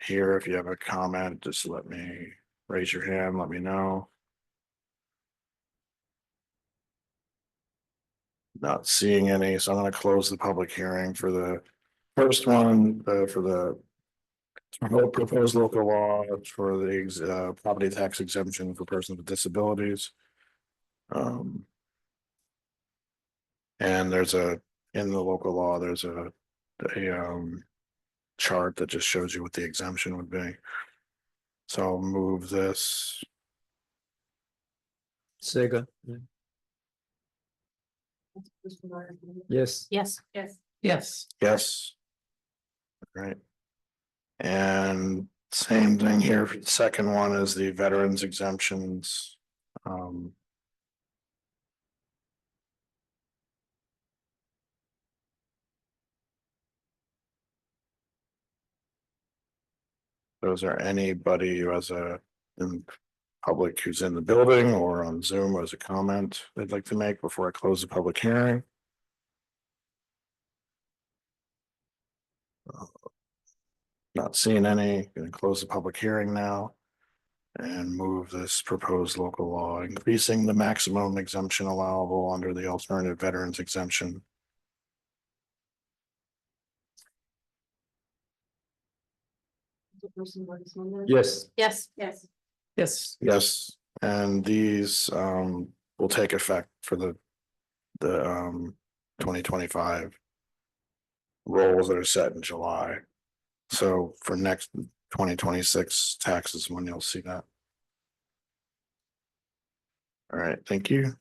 here, if you have a comment, just raise your hand, let me know. Not seeing any, so I'm gonna close the public hearing for the first one, for the proposed local law for the property tax exemption for persons with disabilities. And there's in the local law, there's a chart that just shows you what the exemption would be. So I'll move this. Sega. Yes. Yes. Yes. Yes. Yes. Right. And same thing here. For the second one is the veterans exemptions. So is there anybody who has in public who's in the building or on Zoom who has a comment they'd like to make before I close the public hearing? Not seeing any, gonna close the public hearing now. And move this proposed local law increasing the maximum exemption allowable under the alternative veterans exemption. Yes. Yes. Yes. Yes. Yes, and these will take effect for the 2025 rolls that are set in July. So for next 2026 taxes, when you'll see that. All right, thank you.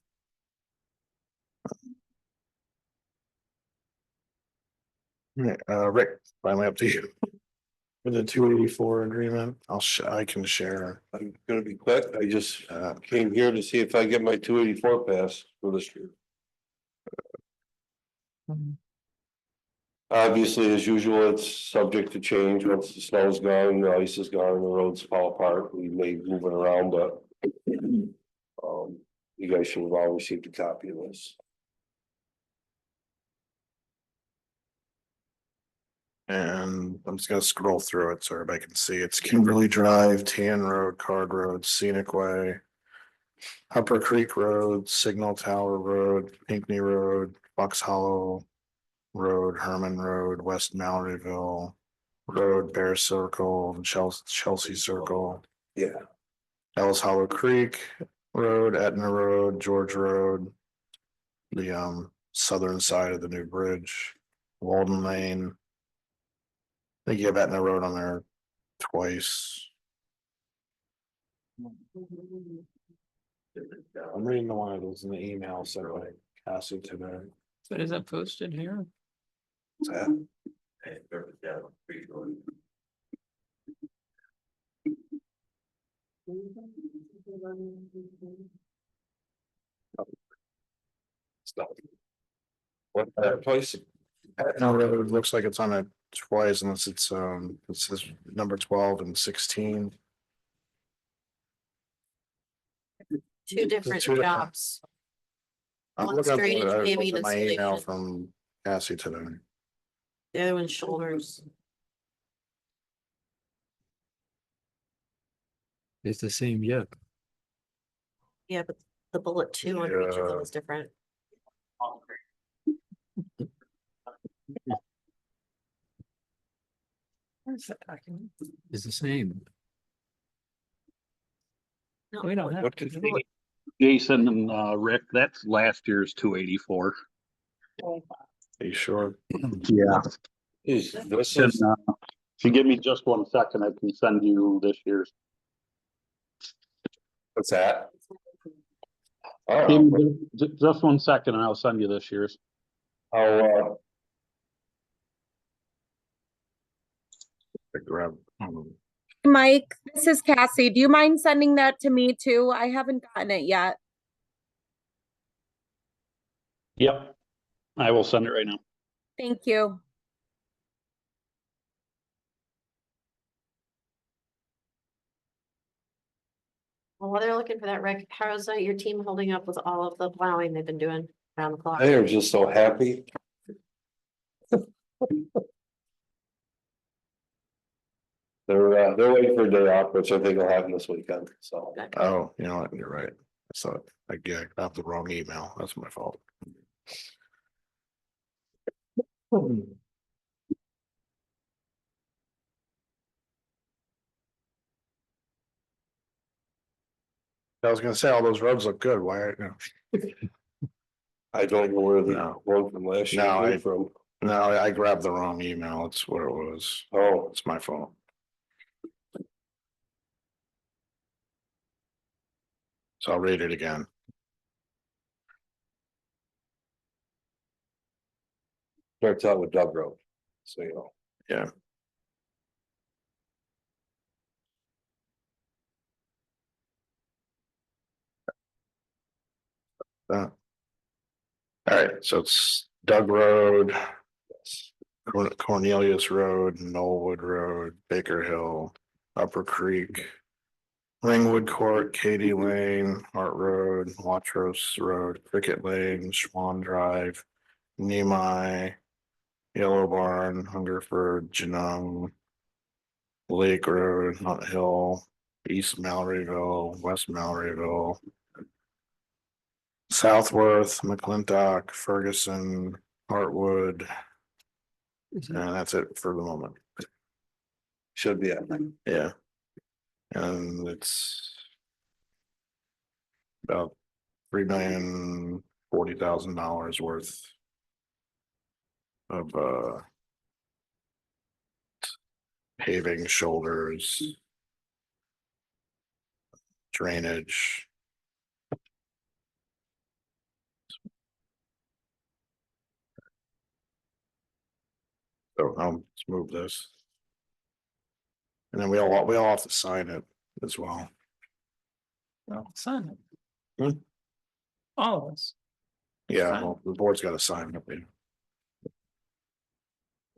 All right, Rick, finally up to you. With the 284 agreement, I can share. I'm gonna be quick. I just came here to see if I get my 284 pass for this year. Obviously, as usual, it's subject to change once the snow's gone, the ice is gone, the roads fall apart. We may move it around, but you guys should have all received a copy of this. And I'm just gonna scroll through it so everybody can see. It's Kimberly Drive, Tan Road, Card Road, Scenic Way, Upper Creek Road, Signal Tower Road, Pinckney Road, Fox Hollow Road, Herman Road, West Malloryville Road, Bear Circle, and Chelsea Circle, Yeah. Ellis Hollow Creek Road, Etna Road, George Road, the southern side of the new bridge, Walden Lane. I think you have Etna Road on there twice. I'm reading the one that was in the email sent by Cassie today. So is that posted here? What's that? What that place? No, it looks like it's on it twice unless it says number 12 and 16. Two different two different- jobs. I'm One's looking at drainage, paving, my email installation. from Cassie today. The other one's shoulders. It's the same, yeah. Yeah, but the bullet two on each of them Yeah. is different. Where's that document? It's the same. We don't have. What did to. Jason and Rick, that's last year's 284. Are you sure? Yeah. Is this And, is if you give me just 1 second, I can send you this year's. what's that? Give Oh, me just 1 second and I'll send you this year's. I'll Grab. Mike, this is Cassie. Do you mind sending that to me too? I haven't gotten it yet. Yep. I will send it right now. Thank you. Well, while they're looking for that, Rick, how's your team holding up with all of the plowing they've been doing around the clock? they are just so happy. They're waiting for a day off, which I think will happen this weekend, so. Good. Oh, you know what? You're right. So I got the wrong email. That's my fault. I was gonna say all those roads look good. Why are I don't know where the No. one from last year No, came from. no, I grabbed the wrong email. It's what it was. Oh, It's my fault. So I'll read it again. starts out with Doug Road, so you know. Yeah. All right, so it's Doug Road, Cornelius Road, Knollwood Road, Baker Hill, Upper Creek, Ringwood Court, Katy Lane, Hart Road, Watros Road, Cricket Lane, Swan Drive, Nemai, Yellow Barn, Hungerford, Genung, Lake Road, Hunt Hill, East Malloryville, West Malloryville, Southworth, McClintock, Ferguson, Hartwood, and that's it for the moment. Should be, Yeah. And it's about $3,040,000 worth of paving, shoulders, drainage. So let's move this. And then we all have to sign it as well. Well, sign it. Hmm? All of us. Yeah, Fine. well, the board's got to sign it.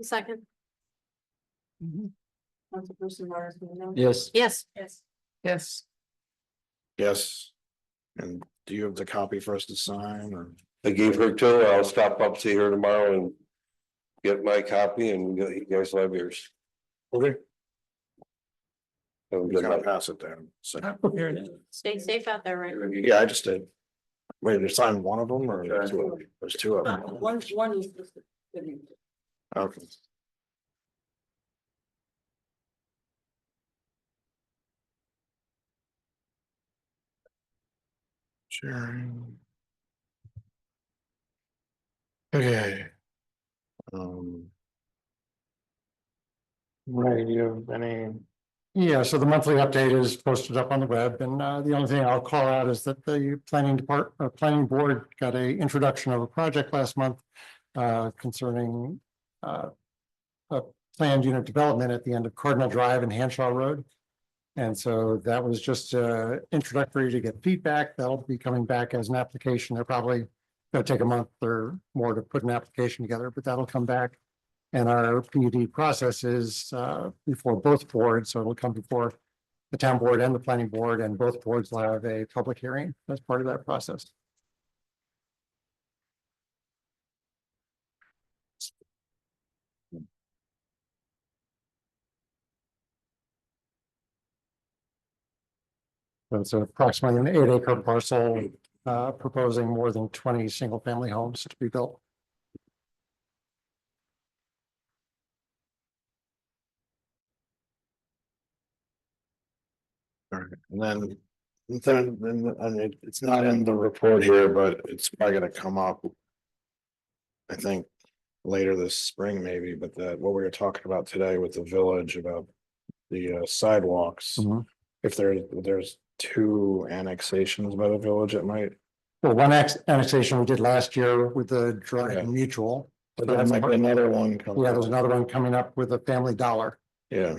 Second, Councilperson Martin. Yes. yes, Yes. Yes. Yes. And do you have the copy for us to sign or? I gave her two, I'll stop up, see her tomorrow and get my copy and you guys will have yours. Okay. Have a I'm good gonna night. pass it down. So, Here it is. stay safe out there, right? yeah, I just did. Wait, you signed one of them or two of them? There's two of them. One is just. Okay. Sharing. Okay. Ray, do you have any? Yeah, so the monthly update is posted up on the web, and the only thing I'll call out is that the planning board got a introduction of a project last month concerning a planned unit development at the end of Cardinal Drive and Hanshaw Road. And so that was just introductory to get feedback. That'll be coming back as an application. They're probably going to take a month or more to put an application together, but that'll come back. And our PUD process is before both boards, so it'll come before the town board and the planning board, and both boards will have a public hearing as part of that process. So it's approximately an 8-acre parcel proposing more than 20 single-family homes to be built. All right, and then, I mean, it's not in the report here, but it's probably gonna come up. I think later this spring maybe, but what we were talking about today with the village about the sidewalks. Mhm. If there's two annexations by the village, it might. Well, one annexation we did last year with the Yeah. Drive Mutual. But then like another one comes. Yeah, there's another one coming up with a Family Dollar. Yeah,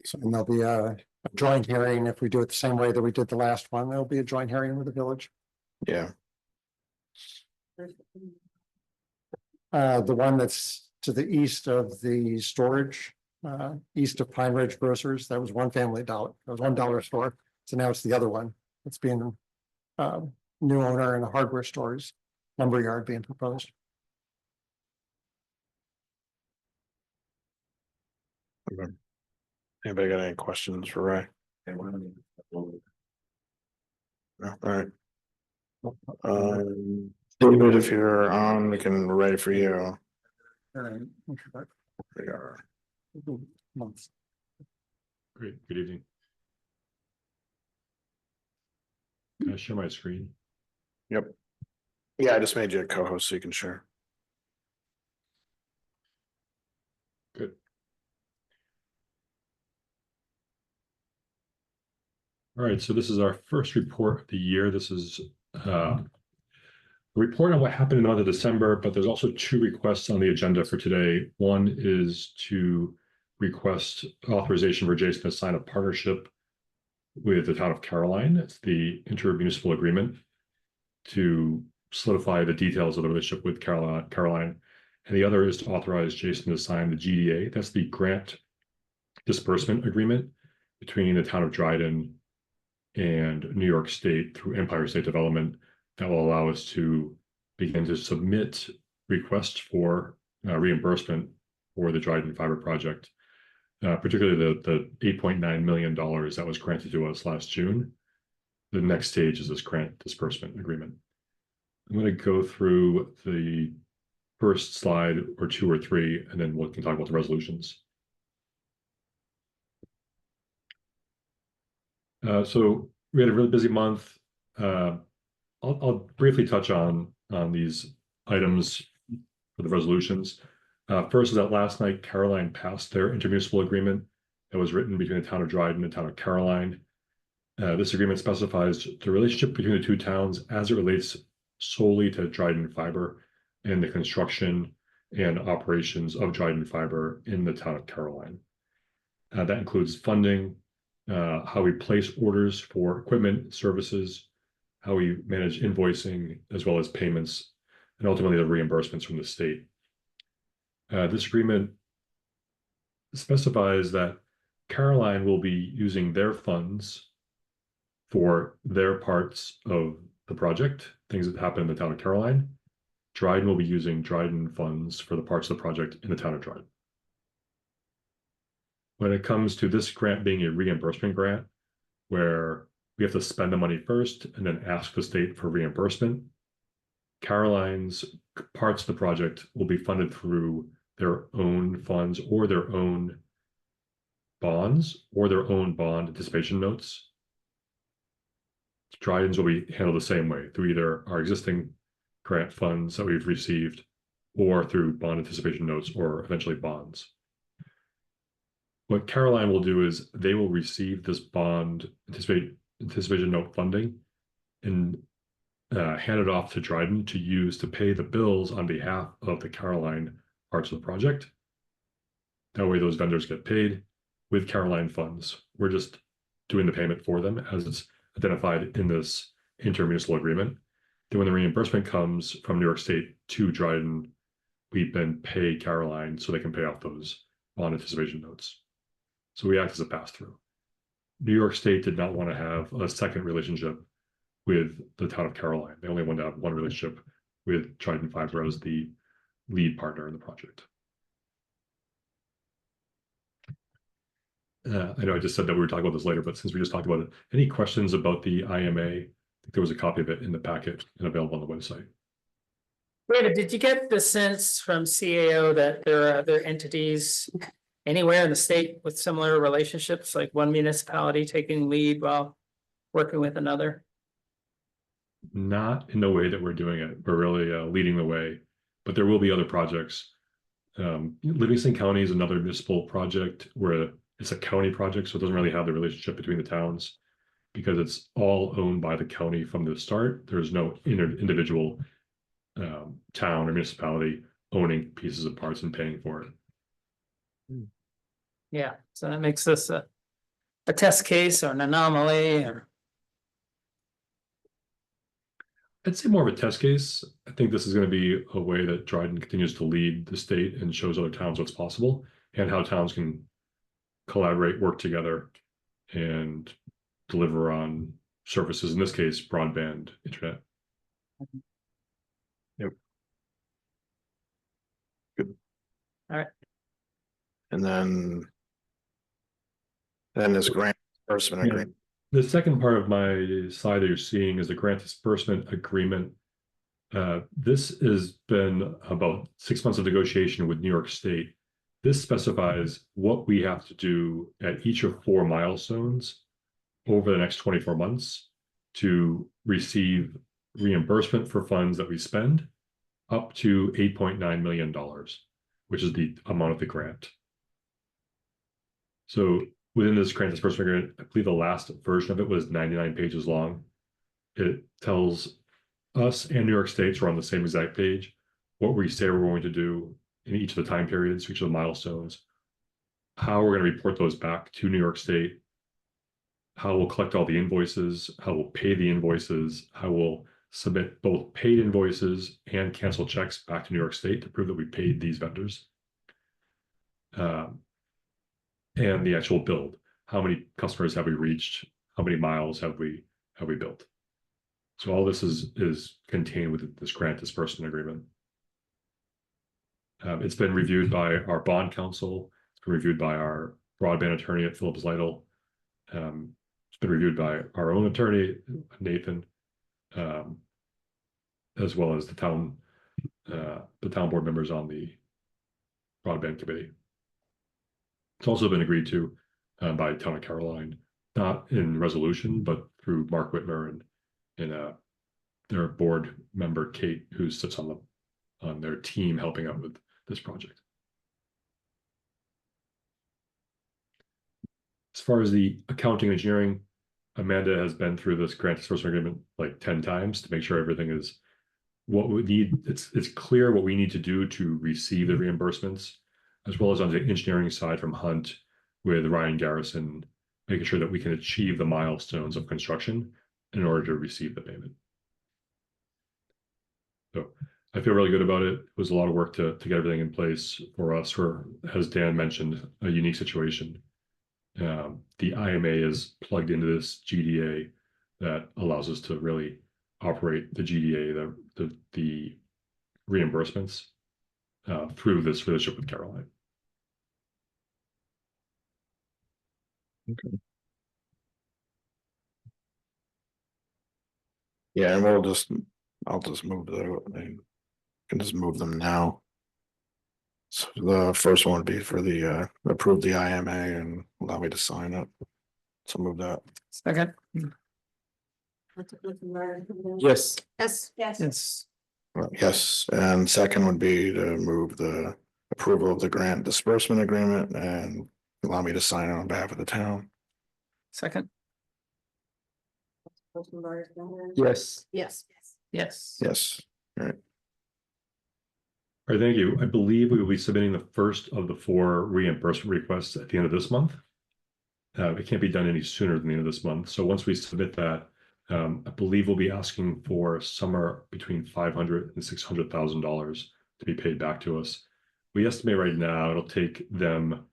So and there'll be a joint hearing. If we do it the same way that we did the last one, there'll be a joint hearing with the village. yeah, The one that's to the east of the storage, east of Pine Ridge Grocers, that was one Family Dollar, that was $1 store. So now it's the other one. It's being new owner and a hardware stores, lumberyard being proposed. okay. Anybody got any questions for Ray? No? All right. David, if you're on, we can ready for you. We are. Months. Great, good evening. Can I share my screen? Yep. Yeah, I just made you a co-host so you can share. Good. All right, so this is our first report of the year. This is a report on what happened in the month of December, but there's also two requests on the agenda for today. One is to request authorization for Jason to sign a partnership with the town of Caroline. It's the intermunicipal agreement to solidify the details of the relationship with Caroline. And the other is to authorize Jason to sign the GDA. That's the grant disbursement agreement between the town of Dryden and New York State through Empire State Development that will allow us to begin to submit requests for reimbursement for the Dryden Fiber project, particularly the $8.9 million that was granted to us last June. The next stage is this grant disbursement agreement. I'm going to go through the first slide or two or three, and then we can talk about the resolutions. So we had a really busy month. I'll briefly touch on these items for the resolutions. First is that last night Caroline passed their intermunicipal agreement that was written between the town of Dryden and the town of Caroline. This agreement specifies the relationship between the two towns as it relates solely to Dryden Fiber and the construction and operations of Dryden Fiber in the town of Caroline. That includes funding, how we place orders for equipment, services, how we manage invoicing, as well as payments, and ultimately the reimbursements from the state. This agreement specifies that Caroline will be using their funds for their parts of the project, things that happen in the town of Caroline. Dryden will be using Dryden funds for the parts of the project in the town of Dryden. When it comes to this grant being a reimbursement grant, where we have to spend the money first and then ask the state for reimbursement, Caroline's parts of the project will be funded through their own funds or their own bonds or their own bond anticipation notes. Dryden's will be handled the same way, through either our existing grant funds that we've received or through bond anticipation notes or eventually bonds. What Caroline will do is they will receive this bond anticipation note funding and hand it off to Dryden to use to pay the bills on behalf of the Caroline parts of the project. That way those vendors get paid with Caroline funds. We're just doing the payment for them as it's identified in this intermunicipal agreement. Then when the reimbursement comes from New York State to Dryden, we then pay Caroline so they can pay off those bond anticipation notes. So we act as a pass-through. New York State did not want to have a second relationship with the town of Caroline. They only wanted to have one relationship with Dryden Fiber as the lead partner in the project. I know I just said that we were talking about this later, but since we just talked about it, any questions about the IMA? I think there was a copy of it in the packet and available on the website. David, did you get the sense from CAO that there are other entities anywhere in the state with similar relationships, like one municipality taking lead while working with another? Not in the way that we're doing it. We're really leading the way, but there will be other projects. Livingston County is another municipal project where it's a county project, so it doesn't really have the relationship between the towns because it's all owned by the county from the start. There's no individual town or municipality owning pieces of parts and paying for it. Yeah, so that makes this a test case or an anomaly or. I'd say more of a test case. I think this is going to be a way that Dryden continues to lead the state and shows other towns what's possible and how towns can collaborate, work together, and deliver on services, in this case, broadband internet. Yep. Good. All right. And then this grant disbursement agreement. The second part of my slide that you're seeing is the grant disbursement agreement. This has been about 6 months of negotiation with New York State. This specifies what we have to do at each of 4 milestones over the next 24 months to receive reimbursement for funds that we spend up to $8.9 million, which is the amount of the grant. So within this grant disbursement agreement, I believe the last version of it was 99 pages long. It tells us and New York State, so we're on the same exact page, what we say we're going to do in each of the time periods, each of the milestones, how we're going to report those back to New York State, how we'll collect all the invoices, how we'll pay the invoices, how we'll submit both paid invoices and cancel checks back to New York State to prove that we paid these vendors. and the actual build. How many customers have we reached? How many miles have we built? So all this is contained within this grant disbursement agreement. It's been reviewed by our bond counsel. It's been reviewed by our broadband attorney at Phillips Lytle. It's been reviewed by our own attorney, Nathan, as well as the town board members on the broadband committee. It's also been agreed to by Town of Caroline, not in resolution, but through Mark Whitmer and their board member, Kate, who sits on their team helping out with this project. As far as the accounting engineering, Amanda has been through this grant disbursement agreement like 10 times to make sure everything is what we need. It's clear what we need to do to receive the reimbursements, as well as on the engineering side from Hunt with Ryan Garrison, making sure that we can achieve the milestones of construction in order to receive the payment. So I feel really good about it. It was a lot of work to get everything in place for us. For, as Dan mentioned, a unique situation. The IMA is plugged into this GDA that allows us to really operate the GDA, the reimbursements through this relationship with Caroline. Okay. Yeah, and I'll just move can just move them now. So the first one would be for the approve the IMA and allow me to sign it. So move that. Second. Yes. Yes. Yes. Yes. Yes, and second would be to move the approval of the grant disbursement agreement and allow me to sign it on behalf of the town. Second. Yes. Yes. Yes. Yes. All right. All right, thank you. I believe we will be submitting the first of the 4 reimbursement requests at the end of this month. It can't be done any sooner than the end of this month. So once we submit that, I believe we'll be asking for somewhere between $500,000 and $600,000 to be paid back to us. We estimate right now it'll take them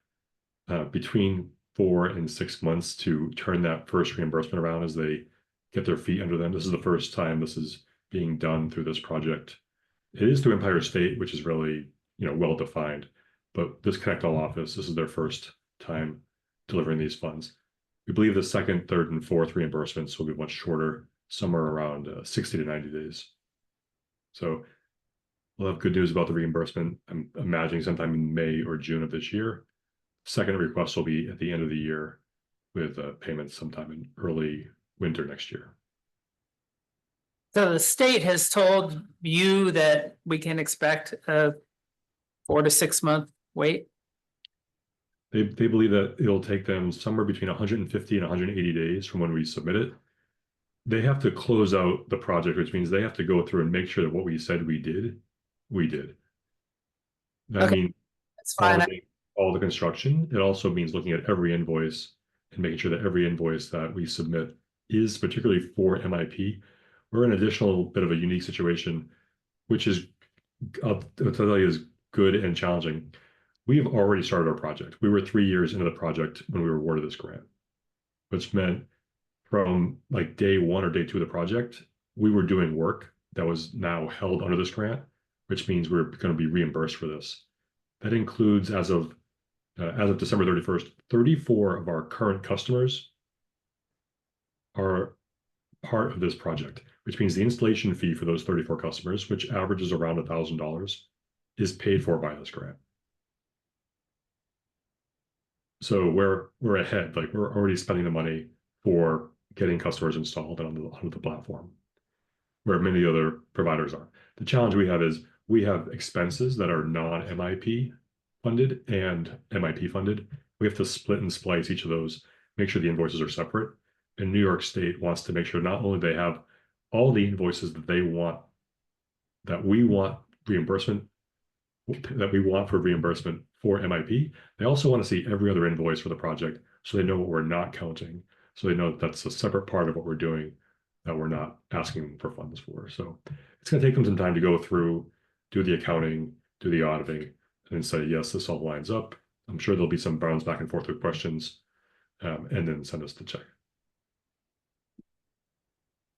between 4 and 6 months to turn that first reimbursement around as they get their feet under them. This is the first time this is being done through this project. It is through Empire State, which is really, well defined, but this Connect All office, this is their first time delivering these funds. We believe the second, third, and fourth reimbursements will be much shorter, somewhere around 60 to 90 days. So we'll have good news about the reimbursement. I'm imagining sometime in May or June of this year. Second request will be at the end of the year with payments sometime in early winter next year. So the state has told you that we can expect a 4 to 6 month wait? They believe that it'll take them somewhere between 150 and 180 days from when we submit it. They have to close out the project, which means they have to go through and make sure that what we said we did. That means That's fine. all the construction. It also means looking at every invoice and making sure that every invoice that we submit is particularly for MIP. We're in an additional bit of a unique situation, which is, I'll tell you, is good and challenging. We've already started our project. We were 3 years into the project when we were awarded this grant, which meant from like day 1 or day 2 of the project, we were doing work that was now held under this grant, which means we're going to be reimbursed for this. That includes, as of December 31st, 34 of our current customers are part of this project, which means the installation fee for those 34 customers, which averages around $1,000, is paid for by this grant. So we're ahead, like we're already spending the money for getting customers installed onto the platform, where many other providers are. The challenge we have is we have expenses that are non-MIP funded and MIP funded. We have to split and splice each of those, make sure the invoices are separate. And New York State wants to make sure not only they have all the invoices that they want, that we want reimbursement, that we want for reimbursement for MIP, they also want to see every other invoice for the project so they know what we're not counting. So they know that that's a separate part of what we're doing that we're not asking for funds for. So it's going to take them some time to go through, do the accounting, do the auditing, and then say, yes, this all lines up. I'm sure there'll be some bounce back and forth with questions, and then send us the check.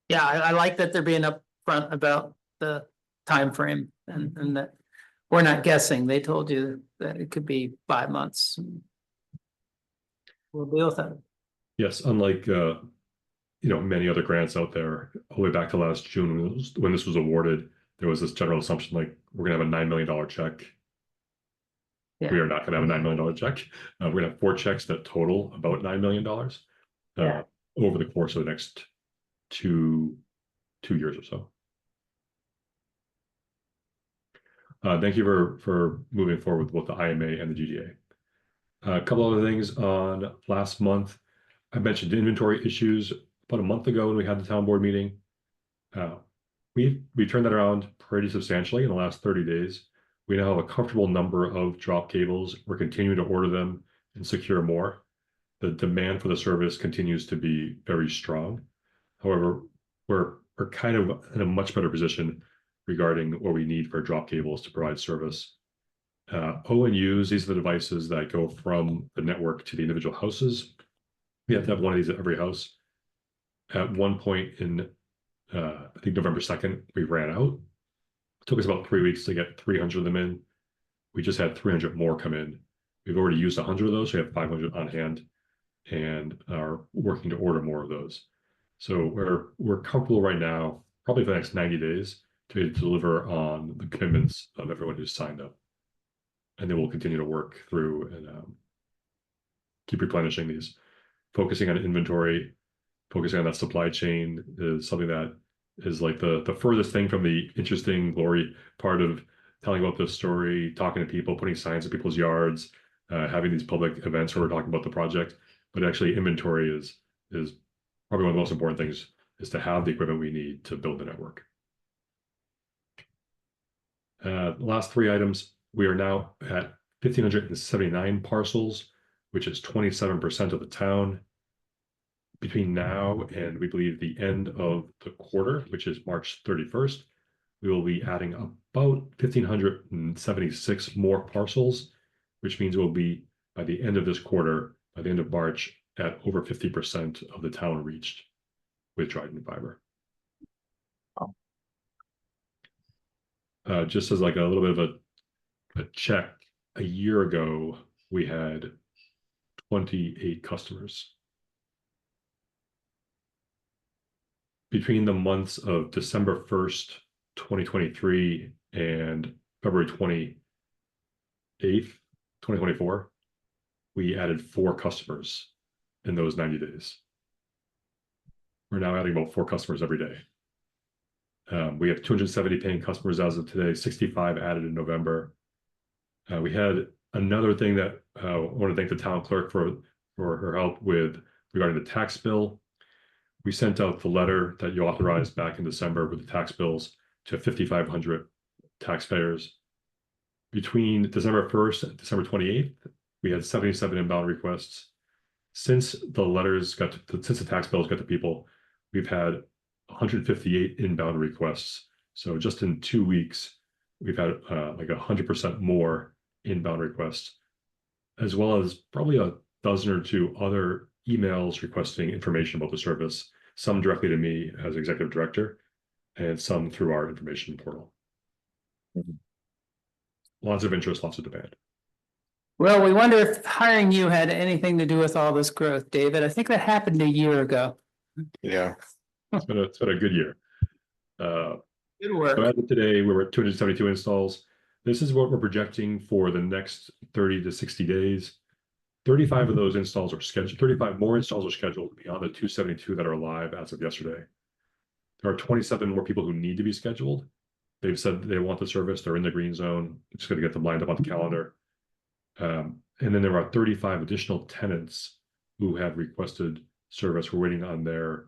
Yeah, I like that they're being upfront about the time frame and that we're not guessing. They told you that it could be 5 months. We'll deal with that. Yes, unlike many other grants out there, all the way back to last June when this was awarded, there was this general assumption like we're gonna have a $9 million check. Yeah. We are not gonna have a $9 million check. We're gonna have 4 checks that total about $9 million Yeah. over the course of the next two years or so. Thank you for moving forward with both the IMA and the GDA. A couple other things on last month. I mentioned inventory issues about a month ago when we had the town board meeting. We turned that around pretty substantially in the last 30 days. We now have a comfortable number of drop cables. We're continuing to order them and secure more. The demand for the service continues to be very strong. However, we're kind of in a much better position regarding what we need for drop cables to provide service. ONUs, these are the devices that go from the network to the individual houses. We have to have one of these at every house. At one point in, I think November 2nd, we ran out. It took us about 3 weeks to get 300 of them in. We just had 300 more come in. We've already used 100 of those, so we have 500 on hand and are working to order more of those. So we're comfortable right now, probably for the next 90 days, to deliver on the commitments of everyone who's signed up. And then we'll continue to work through and keep replenishing these. Focusing on inventory, focusing on that supply chain is something that is like the furthest thing from the interesting glory part of telling about this story, talking to people, putting signs in people's yards, having these public events where we're talking about the project. But actually inventory is probably one of the most important things, is to have the equipment we need to build the network. Last 3 items, we are now at 1,579 parcels, which is 27% of the town. Between now and we believe the end of the quarter, which is March 31st, we will be adding about 1,576 more parcels, which means we'll be, by the end of this quarter, by the end of March, at over 50% of the town reached with Trident Fiber. Just as like a little bit of a check, a year ago, we had 28 customers. Between the months of December 1st, 2023 and February 28th, 2024, we added 4 customers in those 90 days. We're now adding about 4 customers every day. We have 270 paying customers as of today, 65 added in November. We had another thing that I want to thank the town clerk for her help with regarding the tax bill. We sent out the letter that you authorized back in December with the tax bills to 5,500 taxpayers. Between December 1st and December 28th, we had 77 inbound requests. Since the tax bills got to people, we've had 158 inbound requests. So just in 2 weeks, we've had like 100% more inbound requests, as well as probably a dozen or 2 other emails requesting information about the service, some directly to me as executive director, and some through our information portal. Lots of interest, lots of demand. Well, we wonder if hiring you had anything to do with all this growth, David. I think that happened a year ago. Yeah. It's been a good year. Good work. So as of today, we're at 272 installs. This is what we're projecting for the next 30 to 60 days. 35 of those installs are scheduled. 35 more installs are scheduled beyond the 272 that are live as of yesterday. There are 27 more people who need to be scheduled. They've said they want the service. They're in the green zone. It's going to get them lined up on the calendar. And then there are 35 additional tenants who have requested service. We're waiting on their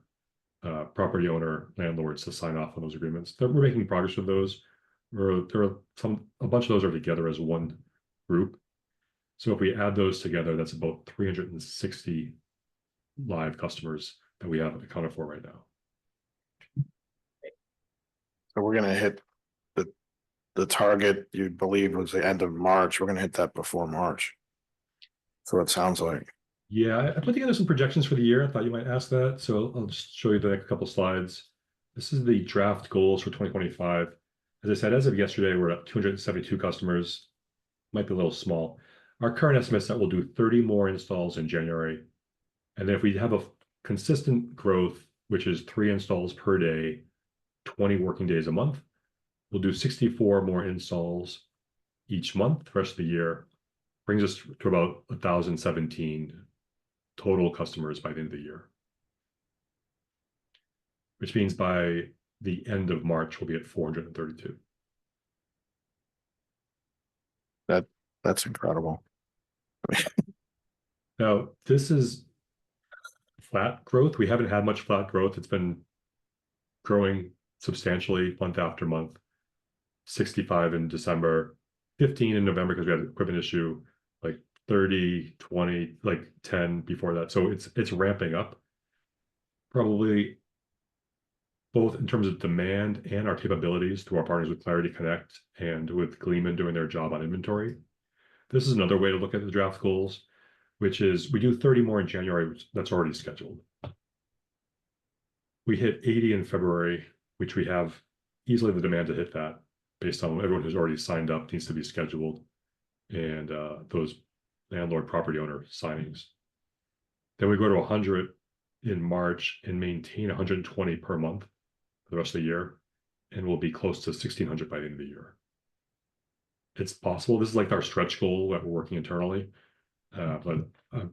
property owner landlords to sign off on those agreements. We're making progress with those. A bunch of those are together as one group. So if we add those together, that's about 360 live customers that we have accounted for right now. So we're gonna hit the target you believe was the end of March. We're gonna hit that before March. So it sounds like. Yeah, I put together some projections for the year. I thought you might ask that, so I'll just show you the next couple slides. This is the draft goals for 2025. As I said, as of yesterday, we're at 272 customers. Might be a little small. Our current estimate is that we'll do 30 more installs in January. And then if we have a consistent growth, which is 3 installs per day, 20 working days a month, we'll do 64 more installs each month the rest of the year. Brings us to about 1,017 total customers by the end of the year. Which means by the end of March, we'll be at 432. That's incredible. Now, this is flat growth. We haven't had much flat growth. It's been growing substantially month after month. 65 in December, 15 in November because we had an equipment issue, like 30, 20, like 10 before that. So it's ramping up. Probably both in terms of demand and our capabilities to our partners with Clarity Connect and with Gleeman doing their job on inventory. This is another way to look at the draft goals, which is we do 30 more in January, which that's already scheduled. We hit 80 in February, which we have easily the demand to hit that based on everyone who's already signed up needs to be scheduled and those landlord property owner signings. Then we go to 100 in March and maintain 120 per month for the rest of the year, and we'll be close to 1,600 by the end of the year. It's possible. This is like our stretch goal that we're working internally, but I'm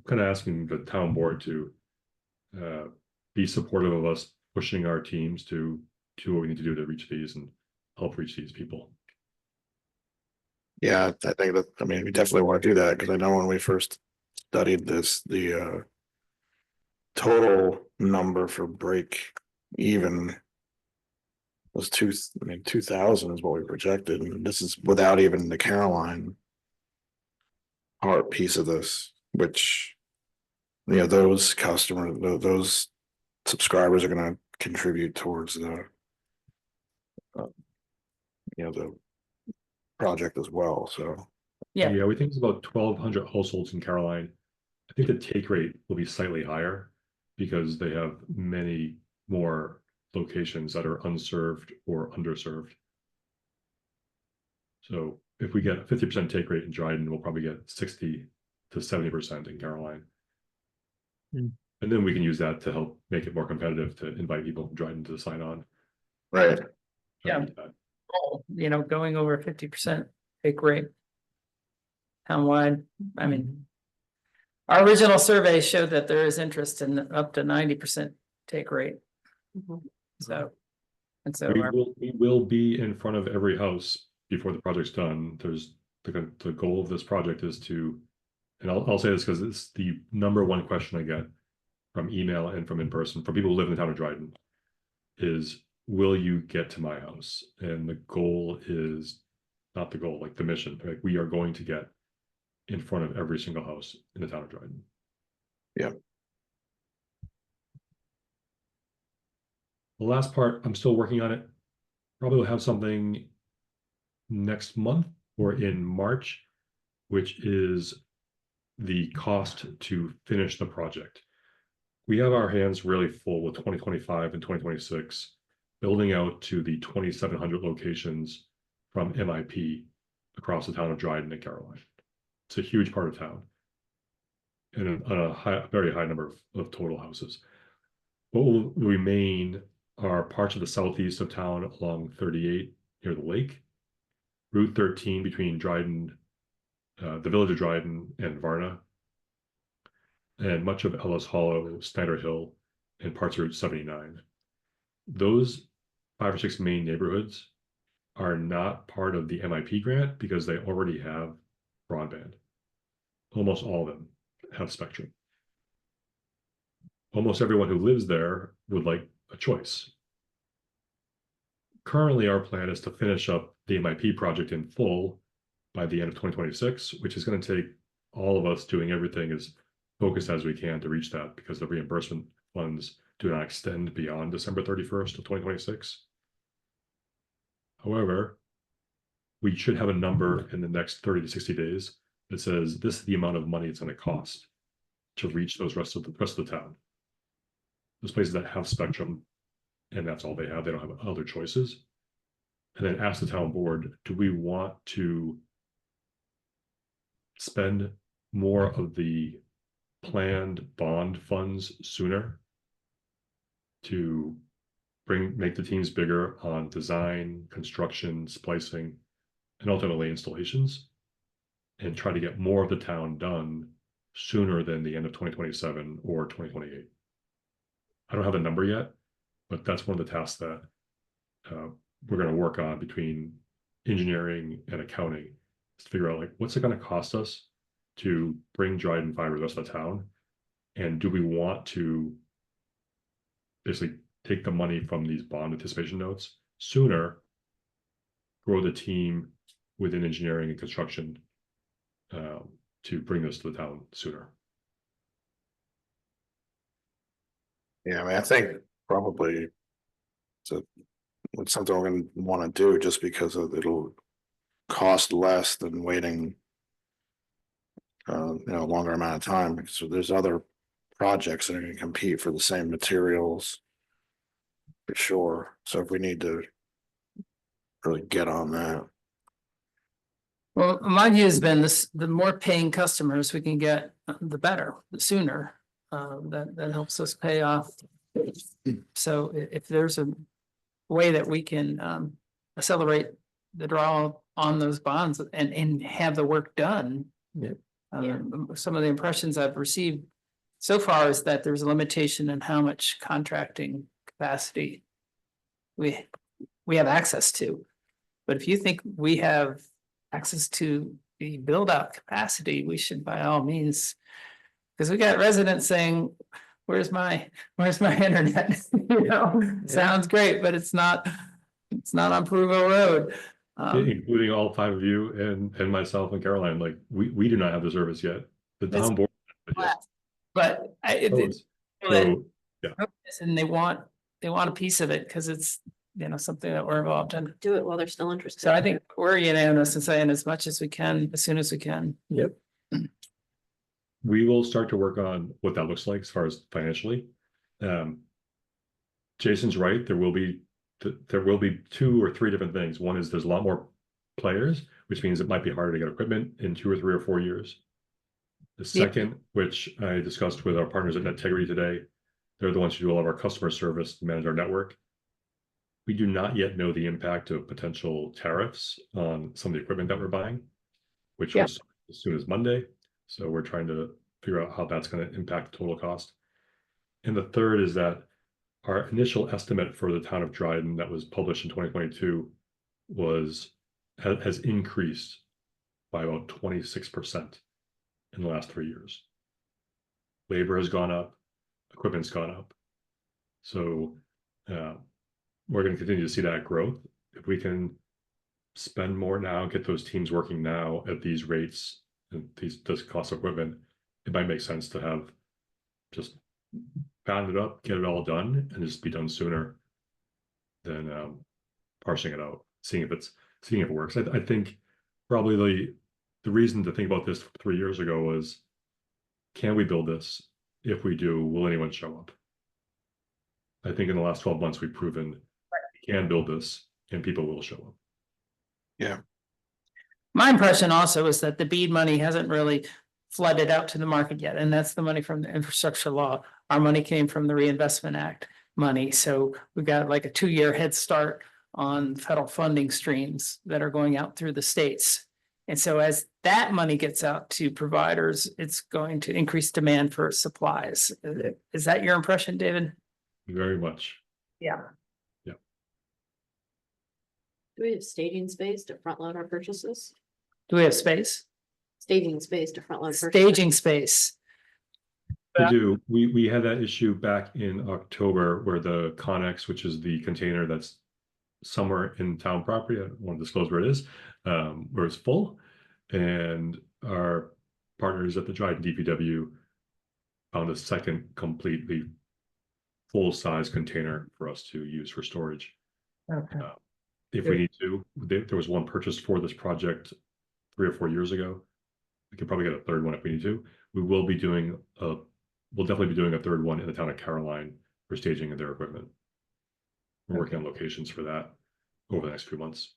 kind of asking the town board to be supportive of us pushing our teams to what we need to do to reach these and help reach these people. Yeah, I think that, I mean, we definitely want to do that because I know when we first studied this, the total number for break even was 2,000 is what we projected, and this is without even the Caroline part piece of this, which, you know, those customers, those subscribers are going to contribute towards the, you know, the project as well. So Yeah. Yeah, we think it's about 1,200 households in Caroline. I think the take rate will be slightly higher because they have many more locations that are unserved or underserved. So if we get a 50% take rate in Dryden, we'll probably get 60 to 70% in Caroline. Hmm. And then we can use that to help make it more competitive to invite people from Dryden to sign on. right. Yeah. You know, going over 50% take rate townwide. I mean, our original survey showed that there is interest in up to 90% take rate. So, and so We will be in front of every house before the project's done. There's the goal of this project is to, and I'll say this because it's the number one question I get from email and from in person from people who live in the town of Dryden is, will you get to my house? And the goal is not the goal, like the mission. Like we are going to get in front of every single house in the town of Dryden. Yeah. The last part, I'm still working on it. Probably will have something next month or in March, which is the cost to finish the project. We have our hands really full with 2025 and 2026, building out to the 2,700 locations from MIP across the town of Dryden and Caroline. It's a huge part of town and a very high number of total houses. What will remain are parts of the southeast of town along 38 near the lake, Route 13 between Dryden, the village of Dryden and Varna, and much of Ellis Hollow, Snyder Hill, and parts of Route 79. Those 5 or 6 main neighborhoods are not part of the MIP grant because they already have broadband. Almost all of them have Spectrum. Almost everyone who lives there would like a choice. Currently, our plan is to finish up the MIP project in full by the end of 2026, which is going to take all of us doing everything as focused as we can to reach that because the reimbursement funds do not extend beyond December 31st of 2026. However, we should have a number in the next 30 to 60 days that says this is the amount of money it's gonna cost to reach those rest of the town. Those places that have spectrum, and that's all they have, they don't have other choices. And then ask the town board, do we want to spend more of the planned bond funds sooner to make the teams bigger on design, construction, splicing, and ultimately installations, and try to get more of the town done sooner than the end of 2027 or 2028. I don't have a number yet, but that's one of the tasks that we're going to work on between engineering and accounting, is to figure out like what's it going to cost us to bring Dryden fiber to the rest of the town, and do we want to basically take the money from these bond anticipation notes sooner, grow the team within engineering and construction to bring this to the town sooner. Yeah, I mean, I think probably it's something we're gonna wanna do just because it'll cost less than waiting a longer amount of time, because there's other projects that are gonna compete for the same materials for sure. So if we need to really get on that. Well, my view has been this, the more paying customers we can get, the better, the sooner. That helps us pay off. So if there's a way that we can accelerate the draw on those bonds and have the work done. Some of the impressions I've received so far is that there's a limitation in how much contracting capacity we have access to. But if you think we have access to the build out capacity, we should by all means, because we got residents saying, where's my internet? Sounds great, but it's not on Proville Road. Including all 5 of you and myself and Caroline, like we do not have the service yet. The town board. But Yeah. and they want a piece of it because it's something that we're involved in. Do it while they're still interested. So I think we're unanimous in saying as much as we can, as soon as we can. Yep. We will start to work on what that looks like as far as financially. Jason's right. There will be 2 or 3 different things. One is there's a lot more players, which means it might be harder to get equipment in 2 or 3 or 4 years. The second, which I discussed with our partners at Netegrity today, they're the ones who do all of our customer service to manage our network. We do not yet know the impact of potential tariffs on some of the equipment that we're buying, which was as soon as Monday. So we're trying to figure out how that's going to impact the total cost. And the third is that our initial estimate for the town of Dryden that was published in 2022 has increased by about 26% in the last 3 years. Labor has gone up, equipment's gone up. So we're going to continue to see that growth. If we can spend more now, get those teams working now at these rates and this cost of equipment, it might make sense to have just pound it up, get it all done, and just be done sooner than parsing it out, seeing if it works. I think probably the reason to think about this 3 years ago was, can we build this? If we do, will anyone show up? I think in the last 12 months, we've proven we can build this and people will show up. Yeah. My impression also is that the BEAD money hasn't really flooded out to the market yet, and that's the money from the infrastructure law. Our money came from the Reinvestment Act money, so we've got like a 2-year head start on federal funding streams that are going out through the states. And so as that money gets out to providers, it's going to increase demand for supplies. Is that your impression, David? Very much. Yeah. Yeah. Do we have staging space to front load our purchases? Do we have space? Staging space to front load purchases. Staging space. We do. We had that issue back in October where the Connex, which is the container that's somewhere in town property, I don't want to disclose where it is, where it's full. And our partners at the Dryden DPW found a second completely full-size container for us to use for storage. Okay. If we need to, there was one purchased for this project 3 or 4 years ago. We could probably get a third one if we need to. We'll definitely be doing a third one in the town of Caroline for staging of their equipment. We're working on locations for that over the next few months.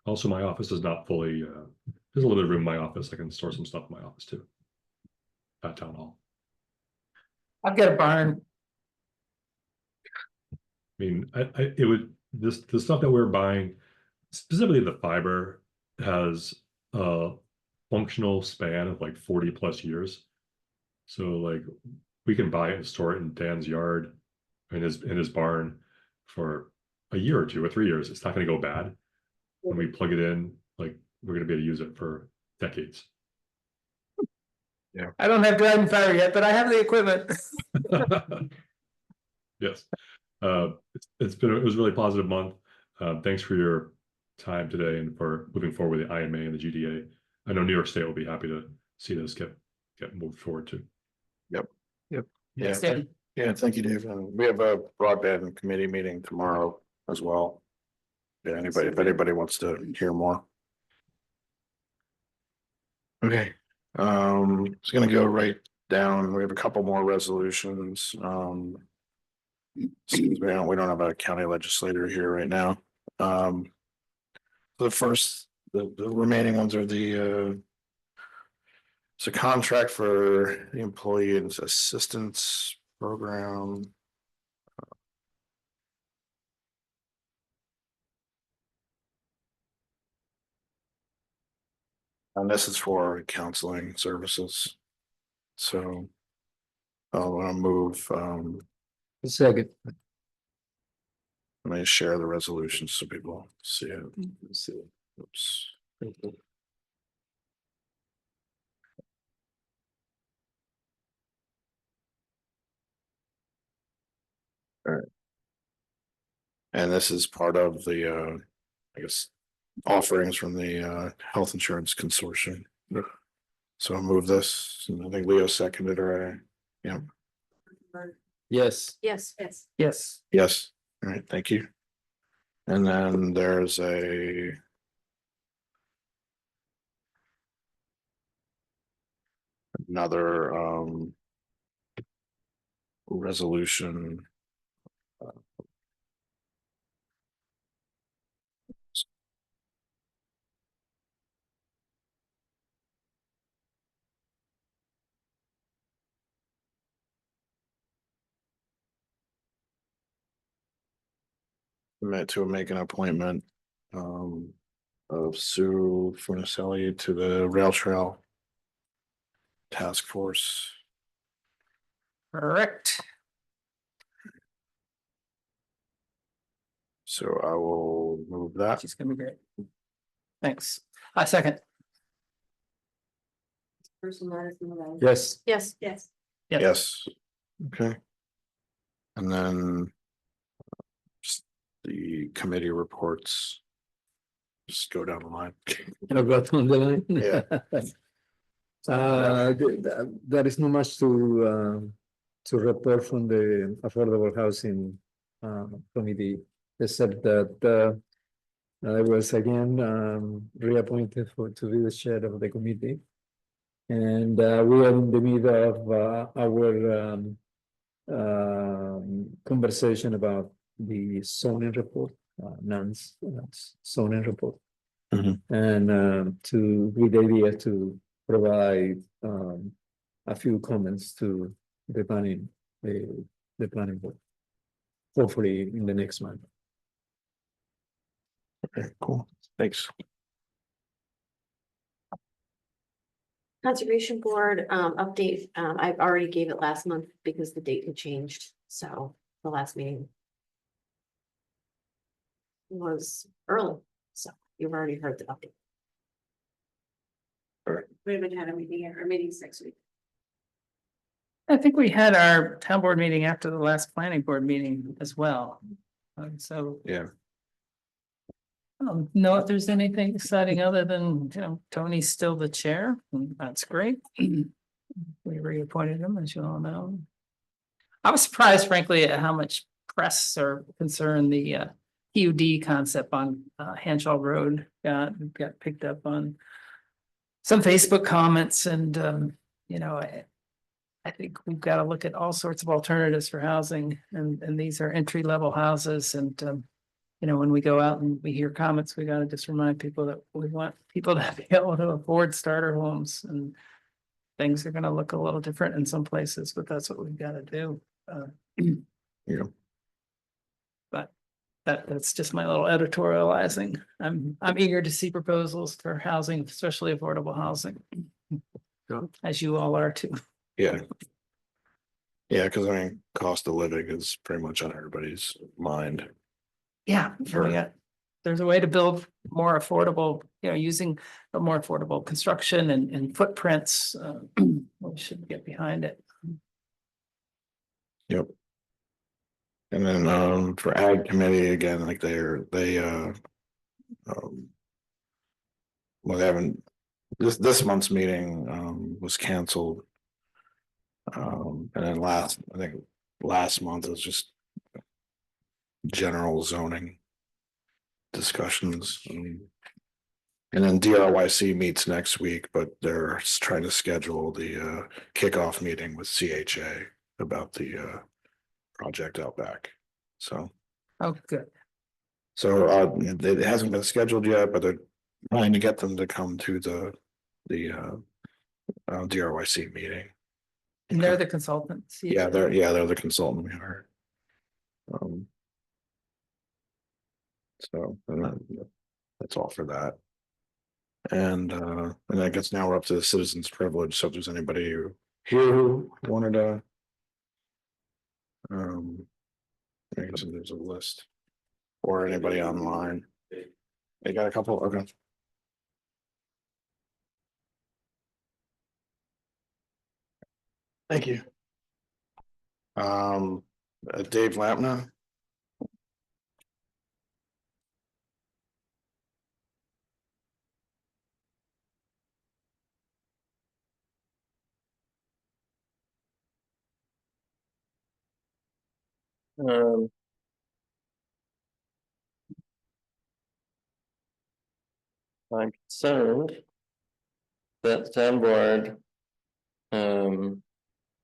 Also, my office is not fully, there's a little bit of room in my office. I can store some stuff in my office too. At town hall. I've got a barn. I mean, the stuff that we're buying, specifically the fiber, has a functional span of like 40+ years. So like we can buy it and store it in Dan's yard in his barn for a year or 2 or 3 years. It's not going to go bad. When we plug it in, like we're going to be able to use it for decades. Yeah. I don't have driving fire yet, but I have the equipment. Yes. It was a really positive month. Thanks for your time today and for moving forward with the IMA and the GDA. I know New York State will be happy to see this get moved forward too. Yep. Yeah, Thanks, Dave. yeah, thank you, Dave. And we have a broadband committee meeting tomorrow as well. Yeah, if anybody wants to hear more. Okay, just gonna go right down. We have a couple more resolutions. Since we don't have a county legislator here right now. The remaining ones are it's a contract for the employee assistance program. And this is for counseling services. So I want to move, Second. let me share the resolutions so people see it. Oops. All right. And this is part of the, I guess, offerings from the Health Insurance Consortium. So I'll move this, and I think Leo seconded, or, yeah, Yes. Yes. Yes. yes, all right, thank you. And then there's another resolution. To make an appointment of Sue Funicelli to the Rail Trail Task Force. Correct. So I will move that. She's gonna be great. Thanks. I second. Person minus the name. Yes. Yes. Yes. Yes. Yes. Okay. And then just the committee reports. Just go down the line. I'll go down the line. Yeah. There is not much to report from the Affordable Housing Committee, except that I was again reappointed to be the chair of the committee. And we are in the middle of our conversation about the zoning report, NAN's zoning report. And with the idea to provide a few comments to the planning board, hopefully in the next month. Okay, cool. Thanks. Conservation Board update, I already gave it last month because the date had changed, so the last meeting was early, so you've already heard the update. We haven't had a meeting yet, our meeting's next week. I think we had our town board meeting after the last planning board meeting as well. So Yeah. I don't know if there's anything exciting other than, Tony's still the chair, and that's great. We reappointed him, as you all know. I was surprised frankly at how much press or concern the PUD concept on Hanshaw Road got picked up on some Facebook comments and you know, I think we've got to look at all sorts of alternatives for housing and these are entry level houses and you know, when we go out and we hear comments, we got to just remind people that we want people to be able to afford starter homes and things are going to look a little different in some places, but that's what we've got to do. Yeah. But that's just my little editorializing. I'm eager to see proposals for housing, especially affordable housing. Yeah. As you all are too. Yeah. Yeah, because I mean, cost of living is pretty much on everybody's mind. Yeah, there's a way to build more affordable, you know, using a more affordable construction and footprints. We should get behind it. Yep. And then for ag committee again, like well, they haven't, this month's meeting was canceled. And then I think last month was just general zoning discussions. And then DRYC meets next week, but they're trying to schedule the kickoff meeting with CHA about the project out back. So. Oh, good. So it hasn't been scheduled yet, but they're trying to get them to come to the DRYC meeting. And they're the consultants. Yeah, they're the consultant we hired. So that's all for that. And I guess now we're up to the citizens' privilege. So if there's anybody here who wanted to, I guess there's a list, or anybody online. They got a couple. Okay. Thank you. Dave Lampner. I'm concerned that the town board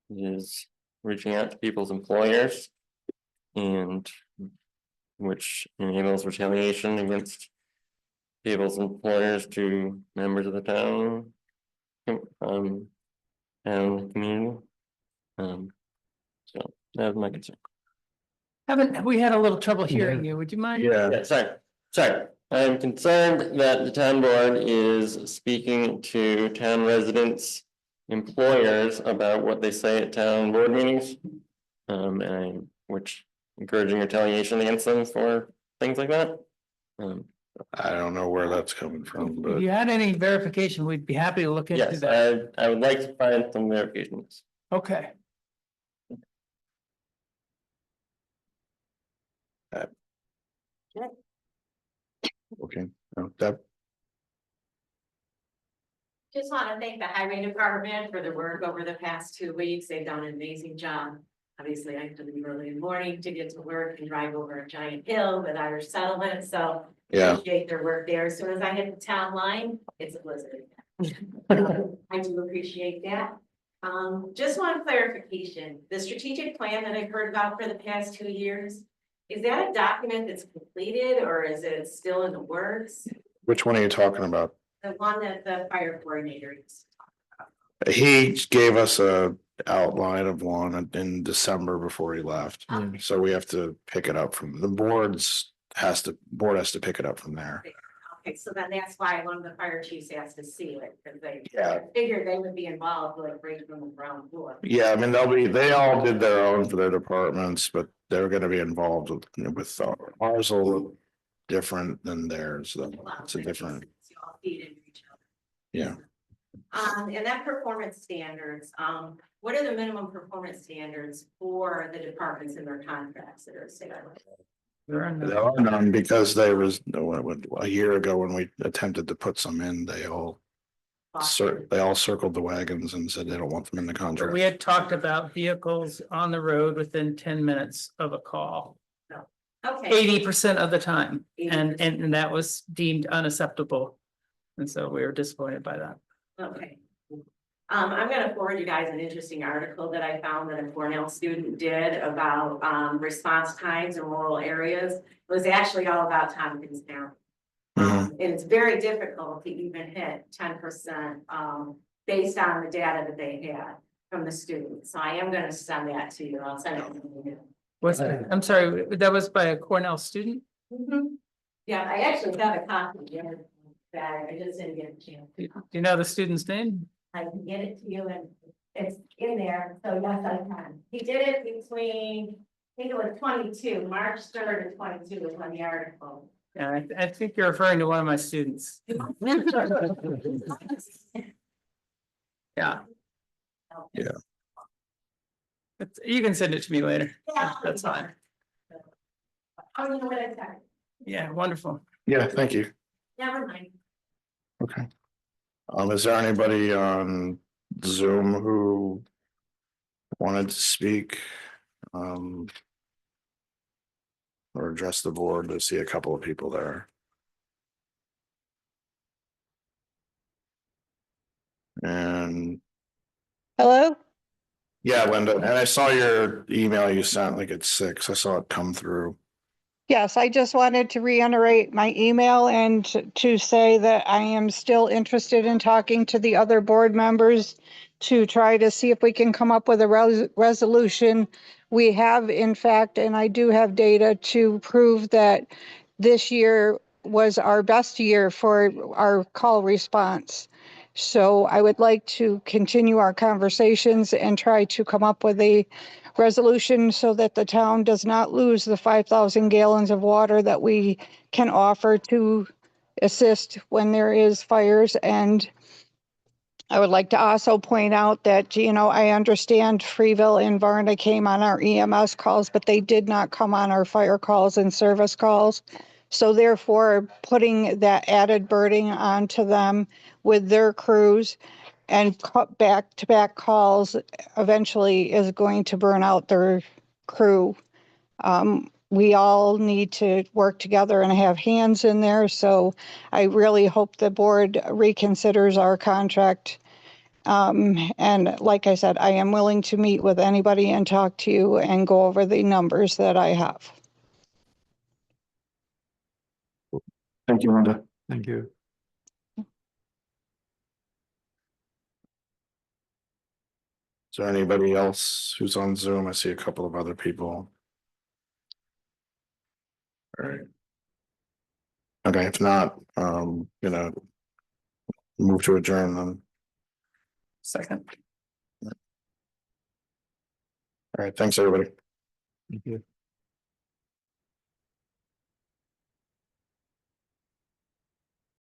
is reaching out to people's employers and which enables retaliation against people's employers to members of the town and community. So that's my concern. Haven't we had a little trouble hearing you? Would you mind? Yeah, sorry. I'm concerned that the town board is speaking to town residents, employers about what they say at town board meetings. Which encouraging retaliation against them for things like that. I don't know where that's coming from, but If you had any verification, we'd be happy to look into yes, that. I would like to find some verifications. Okay. okay. Just want to thank the highway department for their work over the past 2 weeks. They've done an amazing job. Obviously, I have to leave early in the morning to get to work and drive over a giant hill with Irish settlement, so. Yeah. Appreciate their work there. As soon as I hit the town line, it's a blizzard. I do appreciate that. Just one clarification, the strategic plan that I've heard about for the past 2 years, is that a document that's completed or is it still in the works? Which one are you talking about? The one that the fire coordinator used to talk about. He gave us a outline of one in December before he left. Okay. So we have to pick it up from the board has to pick it up from there. Okay, so then that's why one of the fire chiefs has to see it, because they Yeah. figured they would be involved like right from the ground floor. Yeah, I mean, they all did their own for their departments, but they're gonna be involved with ours a little different than theirs, though. It's a different, You all feed into each other. yeah. And that performance standards, what are the minimum performance standards for the departments in their contracts that are set? There are none because there was a year ago when we attempted to put some in, they all circled the wagons and said they don't want them in the contract. We had talked about vehicles on the road within 10 minutes of a call. Okay. 80% of the time, and that was deemed unacceptable. And so we were disappointed by that. Okay. I'm gonna forward you guys an interesting article that I found that a Cornell student did about, response times in rural areas. It was actually all about Tompkins County. And it's very difficult to even hit 10%, based on the data that they had from the students. So I am gonna send that to you. I'll send it to you. I'm sorry, that was by a Cornell student? Yeah, I actually got a copy here. That I just didn't get a chance. Do you know the student's name? I can get it to you and it's in there, so yes, I can. He did it between, I think it was 22, March 3rd and 22 was on the article. Yeah, I think you're referring to one of my students. Yeah. Yeah. You can send it to me later. Yeah. That's fine. Oh, you know what I said? Yeah, wonderful. Yeah, thank you. Never mind. Okay. Is there anybody on Zoom who wanted to speak? Or address the board? To see a couple of people there. And Hello? yeah, Linda, and I saw your email you sent like at 6. I saw it come through. Yes, I just wanted to reiterate my email and to say that I am still interested in talking to the other board members to try to see if we can come up with a resolution. We have, in fact, and I do have data to prove that this year was our best year for our call response. So I would like to continue our conversations and try to come up with a resolution so that the town does not lose the 5,000 gallons of water that we can offer to assist when there is fires. And I would like to also point out that, you know, I understand Freeville and Varna came on our EMS calls, but they did not come on our fire calls and service calls. So therefore, putting that added burden onto them with their crews and cut back-to-back calls eventually is going to burn out their crew. We all need to work together and have hands in there. So I really hope the board reconsiders our contract. And like I said, I am willing to meet with anybody and talk to you and go over the numbers that I have. Thank you, Linda. Thank you. Is there anybody else who's on Zoom? I see a couple of other people. All right. Okay, if not, move to adjourn then. Second. All right, thanks, everybody. Thank you.